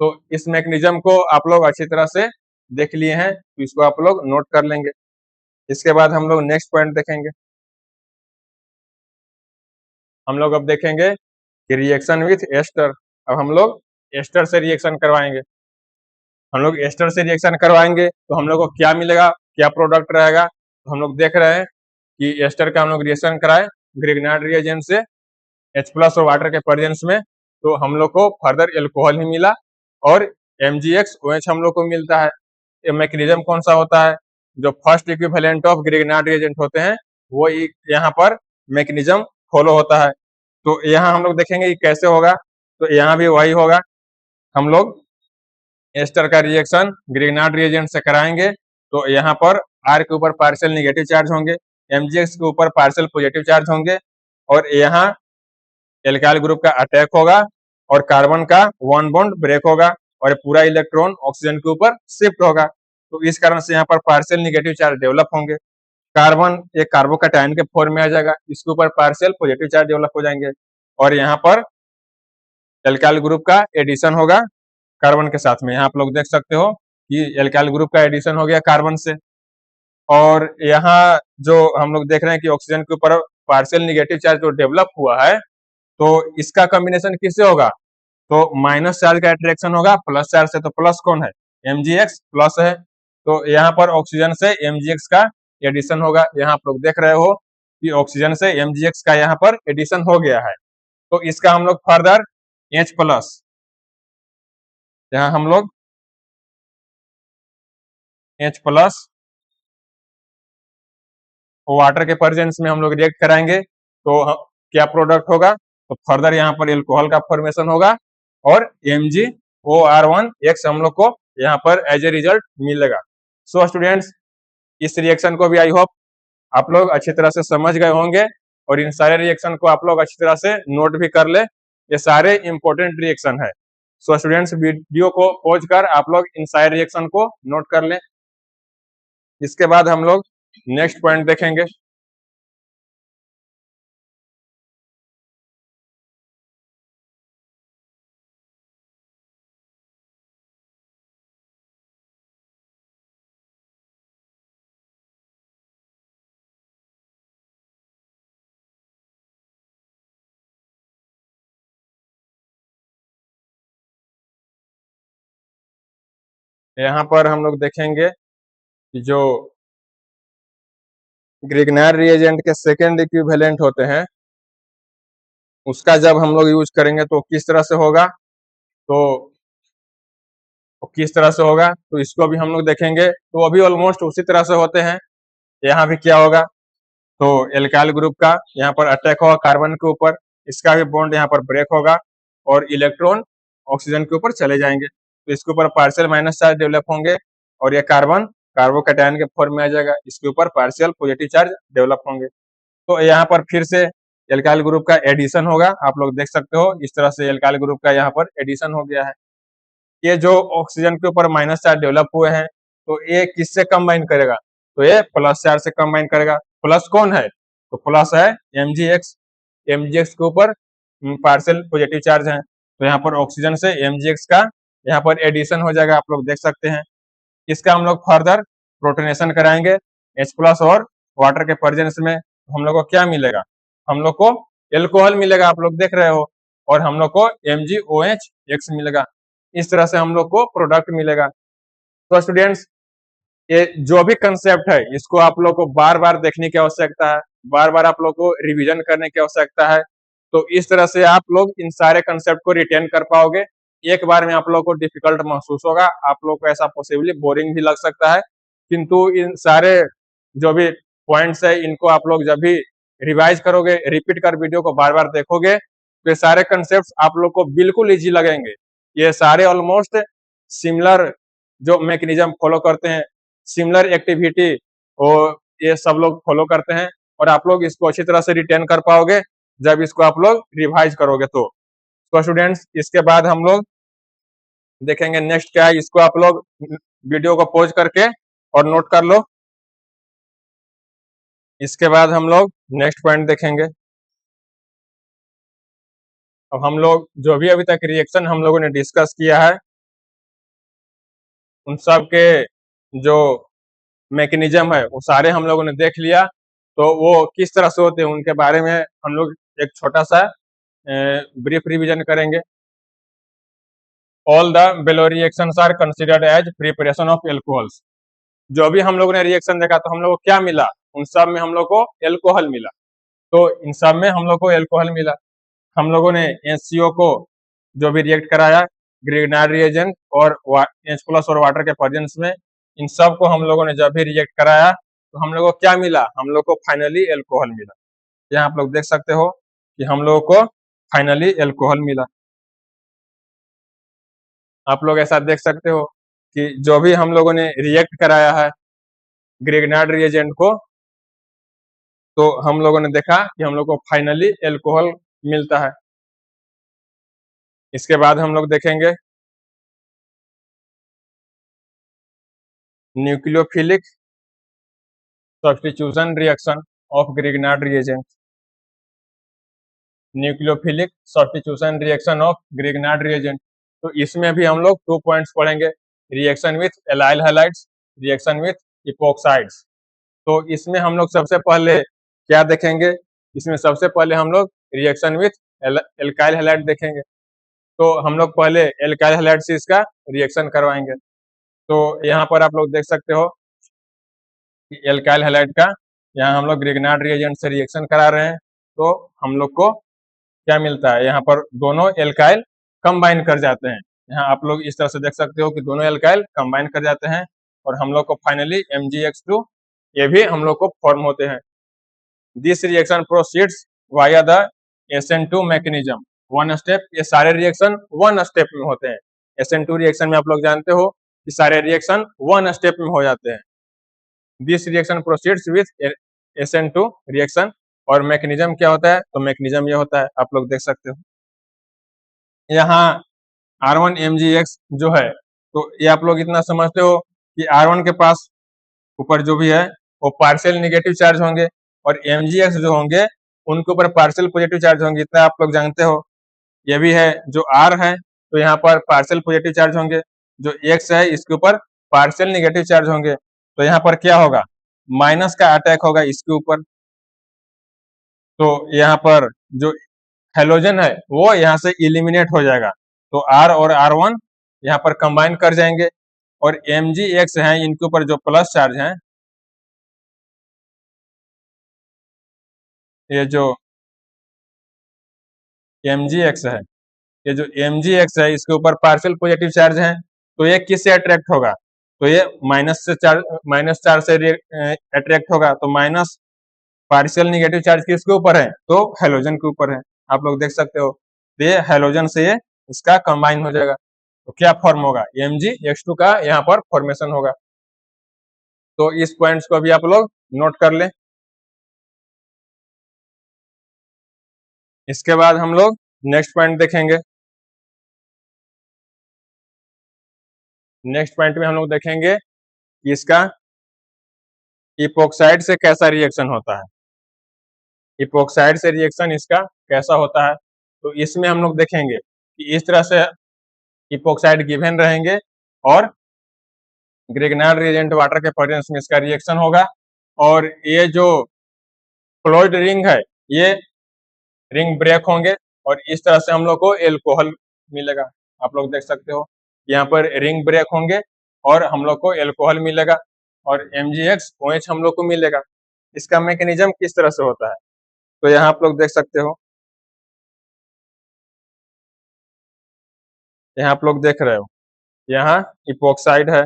तो इस मैकेनिज्म को आप लोग अच्छी तरह से देख लिए हैं, तो इसको आप लोग नोट कर लेंगे। इसके बाद हम लोग नेक्स्ट पॉइंट देखेंगे। हम लोग अब देखेंगे कि रिएक्शन विथ एस्टर। अब हम लोग एस्टर से रिएक्शन करवाएंगे। हम लोग एस्टर से रिएक्शन करवाएंगे तो हम लोग को क्या मिलेगा, क्या प्रोडक्ट रहेगा। तो हम लोग देख रहे हैं कि एस्टर का हम लोग रिएक्शन कराए ग्रिग्नार्ड रिएजेंट से H+ और वाटर के प्रेजेंस में, तो हम लोग को फर्दर एल्कोहल ही मिला और MgX OH हम लोग को मिलता है। ये मैकेनिज्म कौन सा होता है, जो first equivalent of Grignard reagent होते हैं वो यहाँ पर मैकेनिज्म फॉलो होता है। तो यहाँ हम लोग देखेंगे कि कैसे होगा, तो यहाँ भी वही होगा। हम लोग एस्टर का रिएक्शन ग्रिग्नार्ड रिएजेंट से कराएंगे तो यहाँ पर R के ऊपर पार्शियल निगेटिव चार्ज होंगे, MgX के ऊपर पार्शियल पॉजिटिव चार्ज होंगे, और यहाँ एल्काइल ग्रुप का अटैक होगा और कार्बन का वन बॉन्ड ब्रेक होगा और पूरा इलेक्ट्रॉन ऑक्सीजन के ऊपर शिफ्ट होगा। तो इस कारण से यहाँ पर पार्शियल निगेटिव चार्ज डेवलप होंगे। कार्बन एक कार्बोकैटायन के फॉर्म में आ जाएगा, इसके ऊपर पार्शियल पॉजिटिव चार्ज डेवलप हो जाएंगे, और यहाँ पर एल्काइल ग्रुप का एडिशन होगा कार्बन के साथ में। यहाँ आप लोग देख सकते हो कि एल्काइल ग्रुप का एडिशन हो गया कार्बन से। और यहाँ जो हम लोग देख रहे हैं कि ऑक्सीजन के ऊपर पार्शियल निगेटिव चार्ज जो डेवलप हुआ है, तो इसका कॉम्बिनेशन किससे होगा, तो माइनस चार्ज का अट्रैक्शन होगा प्लस चार्ज से। तो प्लस कौन है, MgX प्लस है, तो यहाँ पर ऑक्सीजन से MgX का एडिशन होगा। यहाँ आप लोग देख रहे हो कि ऑक्सीजन से MgX का यहाँ पर एडिशन हो गया है। तो इसका हम लोग फर्दर H+, यहाँ हम लोग H+ वाटर के प्रेजेंस में हम लोग रिएक्ट कराएंगे तो क्या प्रोडक्ट होगा, तो फर्दर यहाँ पर एल्कोहल का फॉर्मेशन होगा और MgOR1X हम लोग को यहाँ पर एज ए रिजल्ट मिलेगा। सो स्टूडेंट्स, इस रिएक्शन को भी आई होप आप लोग अच्छी तरह से समझ गए होंगे, और इन सारे रिएक्शन को आप लोग अच्छी तरह से नोट भी कर ले। ये सारे इंपॉर्टेंट रिएक्शन है। सो स्टूडेंट्स, वीडियो को पॉज कर आप लोग इन सारे रिएक्शन को नोट कर ले। इसके बाद हम लोग नेक्स्ट पॉइंट देखेंगे। यहाँ पर हम लोग देखेंगे कि जो ग्रिग्नार्ड रिएजेंट के सेकेंड इक्विवेलेंट होते हैं उसका जब हम लोग यूज करेंगे तो किस तरह से होगा, तो किस तरह से होगा, तो इसको भी हम लोग देखेंगे। तो अभी ऑलमोस्ट उसी तरह से होते हैं। यहाँ भी क्या होगा, तो एल्काइल ग्रुप का यहाँ पर अटैक होगा कार्बन के ऊपर, इसका भी बॉन्ड यहाँ पर ब्रेक होगा और इलेक्ट्रॉन ऑक्सीजन के ऊपर चले जाएंगे, तो इसके ऊपर पार्शियल माइनस चार्ज डेवलप होंगे और ये कार्बन कार्बोकैटायन के फॉर्म में आ जाएगा, इसके ऊपर पार्शियल पॉजिटिव चार्ज डेवलप होंगे। तो यहाँ पर फिर से एल्काइल ग्रुप का एडिशन होगा। आप लोग देख सकते हो इस तरह से एल्काइल ग्रुप का यहाँ पर एडिशन हो गया है। ये जो ऑक्सीजन के ऊपर माइनस चार्ज डेवलप हुए हैं तो ये किससे कंबाइन करेगा, तो ये प्लस चार्ज से कंबाइन करेगा। प्लस कौन है? तो प्लस है Mgx। Mgx के ऊपर पार्शियल पॉजिटिव चार्ज है, तो यहाँ पर ऑक्सीजन से Mgx का यहाँ पर एडिशन हो जाएगा, आप लोग देख सकते हैं। इसका हम लोग फर्दर प्रोटोनेशन कराएंगे H+ और वाटर के प्रेजेंस में, हम लोग को क्या मिलेगा? हम लोग को एल्कोहल मिलेगा, आप लोग देख रहे हो, और हम लोग को MgOH मिलेगा। इस तरह से हम लोग को प्रोडक्ट मिलेगा। तो स्टूडेंट्स, ये जो भी कंसेप्ट है इसको आप लोग को बार बार देखने की आवश्यकता है, बार बार आप लोग को रिवीजन करने की आवश्यकता है। तो इस तरह से आप लोग इन सारे कंसेप्ट को रिटेन कर पाओगे। एक बार में आप लोग को डिफिकल्ट महसूस होगा, आप लोग को ऐसा पॉसिबली बोरिंग भी लग सकता है, किंतु इन सारे जो भी पॉइंट्स है इनको आप लोग जब भी रिवाइज करोगे, रिपीट कर वीडियो को बार बार देखोगे, तो ये सारे कंसेप्ट आप लोग को बिल्कुल इजी लगेंगे। ये सारे ऑलमोस्ट सिमिलर जो मैकेनिज्म फॉलो करते हैं, सिमिलर एक्टिविटी और ये सब लोग फॉलो करते हैं, और आप लोग इसको अच्छी तरह से रिटेन कर पाओगे जब इसको आप लोग रिवाइज करोगे। तो स्टूडेंट्स, इसके बाद हम लोग देखेंगे नेक्स्ट क्या है। इसको आप लोग वीडियो को पॉज करके और नोट कर लो। इसके बाद हम लोग नेक्स्ट पॉइंट देखेंगे। अब हम लोग जो भी अभी तक रिएक्शन हम लोगों ने डिस्कस किया है, उन सब के जो मैकेनिज्म है वो सारे हम लोगों ने देख लिया। तो वो किस तरह से होते हैं उनके बारे में हम लोग एक छोटा सा ब्रीफ रिवीजन करेंगे। All the below reactions are considered as preparation of alcohols. जो भी हम लोगों ने रिएक्शन देखा तो हम लोग को क्या मिला? उन सब में हम लोग को एल्कोहल मिला। तो इन सब में हम लोग को एल्कोहल मिला। हम लोगों ने HCO को जो भी रिएक्ट कराया ग्रिग्नार्ड रिएजेंट और H+ और वाटर के प्रेजेंस में, इन सब को हम लोगों ने जब भी रिएक्ट कराया तो हम लोग को क्या मिला? हम लोग को फाइनली एल्कोहल मिला। यहाँ आप लोग देख सकते हो कि हम लोगों को फाइनली एल्कोहल मिला। आप लोग ऐसा देख सकते हो कि जो भी हम लोगों ने रिएक्ट कराया है ग्रिग्नार्ड रिएजेंट को, तो हम लोगों ने देखा कि हम लोग को फाइनली एल्कोहल मिलता है। इसके बाद हम लोग देखेंगे nucleophilic substitution reaction of Grignard reagent. Nucleophilic substitution reaction of Grignard reagent. तो इसमें भी हम लोग 2 पॉइंट्स पढ़ेंगे, reaction with allyl halides, reaction with epoxides. तो इसमें हम लोग सबसे पहले क्या देखेंगे? इसमें सबसे पहले हम लोग रिएक्शन विथ एल्काइल हैलाइड देखेंगे। तो हम लोग पहले एल्काइल हैलाइड से इसका रिएक्शन करवाएंगे। तो यहाँ पर आप लोग देख सकते हो कि एल्काइल हैलाइड का यहाँ हम लोग ग्रिग्नार्ड रिएजेंट से रिएक्शन करा रहे हैं। तो हम लोग को क्या मिलता है? यहाँ पर दोनों एल्काइल कंबाइन कर जाते हैं। यहाँ आप लोग इस तरह से देख सकते हो कि दोनों एल्काइल कंबाइन कर जाते हैं और हम लोग को फाइनली MgX2 ये भी हम लोग को फॉर्म होते हैं। This reaction proceeds via the SN2 mechanism, one step. ये सारे रिएक्शन वन स्टेप में होते हैं। SN2 रिएक्शन में आप लोग जानते हो कि सारे रिएक्शन वन स्टेप में हो जाते हैं। This reaction proceeds with SN2 reaction, और मैकेनिज्म क्या होता है? तो मैकेनिज्म ये होता है, आप लोग देख सकते हो यहाँ R1MgX जो है, तो ये आप लोग इतना समझते हो कि R1 के पास ऊपर जो भी है वो पार्शियल निगेटिव चार्ज होंगे, और MgX जो होंगे उनके ऊपर पार्शियल पॉजिटिव चार्ज होंगे, इतना आप लोग जानते हो। ये भी है जो R है, तो यहाँ पर पार्शियल पॉजिटिव चार्ज होंगे, जो X है इसके ऊपर पार्शियल निगेटिव चार्ज होंगे। तो यहाँ पर क्या होगा? माइनस का अटैक होगा इसके ऊपर। तो यहाँ पर जो हेलोजन है वो यहाँ से इलिमिनेट हो जाएगा। तो R और R1 यहाँ पर कंबाइन कर जाएंगे, और MgX है इनके ऊपर जो प्लस चार्ज है, ये जो MgX है, ये जो MgX है इसके ऊपर पार्शियल पॉजिटिव चार्ज है, तो ये किससे अट्रैक्ट होगा? तो ये माइनस चार्ज से अट्रैक्ट होगा। तो माइनस पार्शियल निगेटिव चार्ज किसके ऊपर है? तो हेलोजन के ऊपर है, आप लोग देख सकते हो। तो ये हेलोजन से ये इसका कंबाइन हो जाएगा, तो क्या फॉर्म होगा? MgX2 का यहाँ पर फॉर्मेशन होगा। तो इस पॉइंट्स को भी आप लोग नोट कर लें। इसके बाद हम लोग नेक्स्ट पॉइंट देखेंगे। नेक्स्ट पॉइंट में हम लोग देखेंगे कि इसका इपोक्साइड से कैसा रिएक्शन होता है, इपोक्साइड से रिएक्शन इसका कैसा होता है। तो इसमें हम लोग देखेंगे कि इस तरह से इपोक्साइड गिवन रहेंगे और ग्रिग्नार्ड रिएजेंट वाटर के प्रेजेंस में इसका रिएक्शन होगा, और ये जो फ्लोइड रिंग है ये रिंग ब्रेक होंगे और इस तरह से हम लोग को एल्कोहल मिलेगा। आप लोग देख सकते हो यहाँ पर रिंग ब्रेक होंगे और हम लोग को एल्कोहल मिलेगा और MgX OH हम लोग को मिलेगा। इसका मैकेनिज्म किस तरह से होता है, तो यहाँ आप लोग देख सकते हो, यहाँ आप लोग देख रहे हो, यहाँ इपोक्साइड है,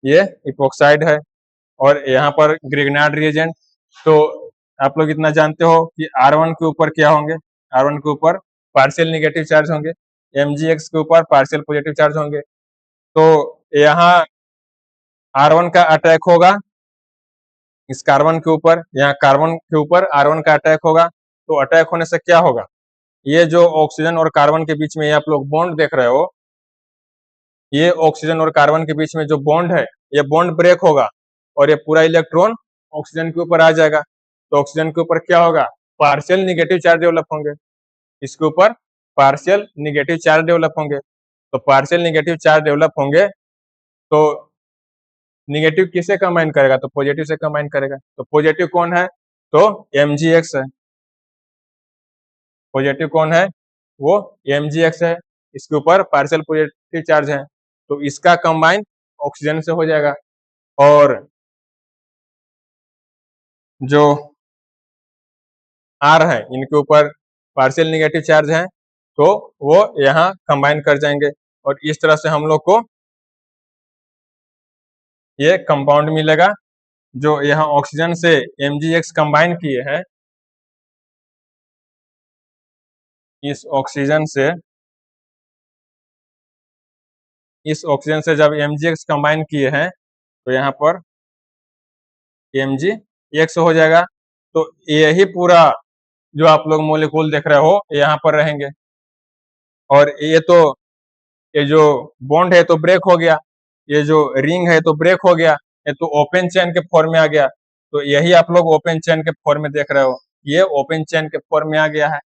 ये इपोक्साइड है और यहाँ पर ग्रिग्नार्ड रिएजेंट। तो आप लोग इतना जानते हो कि R1 के ऊपर क्या होंगे, R1 के ऊपर पार्शियल निगेटिव चार्ज होंगे, MgX के ऊपर पार्शियल पॉजिटिव चार्ज होंगे। तो यहाँ R1 का अटैक होगा इस कार्बन के ऊपर, यहाँ कार्बन के ऊपर R1 का अटैक होगा। तो अटैक होने से क्या होगा, ये जो ऑक्सीजन और कार्बन के बीच में ये आप लोग बॉन्ड देख रहे हो, ये ऑक्सीजन और कार्बन के बीच में जो बॉन्ड है ये बॉन्ड ब्रेक होगा और ये पूरा इलेक्ट्रॉन ऑक्सीजन के ऊपर आ जाएगा। तो ऑक्सीजन के ऊपर क्या होगा, पार्शियल निगेटिव चार्ज डेवलप होंगे, इसके ऊपर पार्शियल निगेटिव चार्ज डेवलप होंगे। तो पार्शियल निगेटिव चार्ज डेवलप होंगे तो निगेटिव किसे कंबाइन करेगा, तो पॉजिटिव से कंबाइन करेगा। तो पॉजिटिव कौन है, तो MgX है, पॉजिटिव कौन है, वो MgX है, इसके ऊपर पार्शियल पॉजिटिव चार्ज है, तो इसका कंबाइन ऑक्सीजन से हो जाएगा। और जो R है इनके ऊपर पार्शियल निगेटिव चार्ज है, तो वो यहाँ कंबाइन कर जाएंगे और इस तरह से हम लोग को ये कंपाउंड मिलेगा जो यहाँ ऑक्सीजन से MgX कंबाइन किए हैं। इस ऑक्सीजन से जब MgX कंबाइन किए हैं तो यहाँ पर MgX हो जाएगा। तो यही पूरा जो आप लोग मोलिक्यूल देख रहे हो यहाँ पर रहेंगे और ये जो बॉन्ड है तो ब्रेक हो गया, ये जो रिंग है तो ब्रेक हो गया, ये तो ओपन चेन के फॉर्म में आ गया। तो यही आप लोग ओपन चेन के फॉर्म में देख रहे हो, ये ओपन चेन के फॉर्म में आ गया है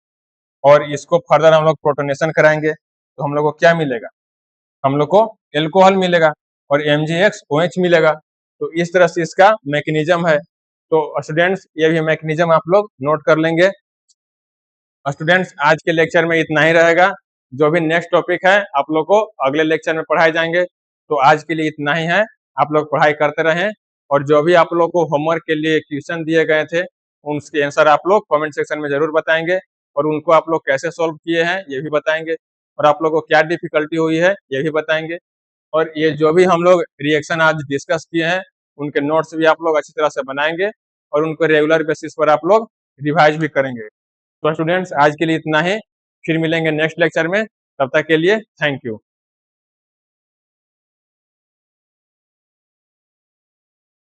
और इसको फर्दर हम लोग प्रोटोनेशन कराएंगे तो हम लोग को क्या मिलेगा, हम लोग को एल्कोहल मिलेगा और MgX OH मिलेगा। तो इस तरह से इसका मैकेनिज्म है। तो स्टूडेंट्स ये भी मैकेनिज्म आप लोग नोट कर लेंगे। स्टूडेंट्स आज के लेक्चर में इतना ही रहेगा, जो भी नेक्स्ट टॉपिक है आप लोग को अगले लेक्चर में पढ़ाए जाएंगे। तो आज के लिए इतना ही है, आप लोग पढ़ाई करते रहें और जो भी आप लोग को होमवर्क के लिए क्वेश्चन दिए गए थे उनके आंसर आप लोग कमेंट सेक्शन में जरूर बताएंगे और उनको आप लोग कैसे सॉल्व किए हैं ये भी बताएंगे और आप लोग को क्या डिफिकल्टी हुई है ये भी बताएंगे। और ये जो भी हम लोग रिएक्शन आज डिस्कस किए हैं उनके नोट्स भी आप लोग अच्छी तरह से बनाएंगे और उनको रेगुलर बेसिस पर आप लोग रिवाइज भी करेंगे। तो स्टूडेंट्स आज के लिए इतना ही, फिर मिलेंगे नेक्स्ट लेक्चर में, तब तक के लिए थैंक यू।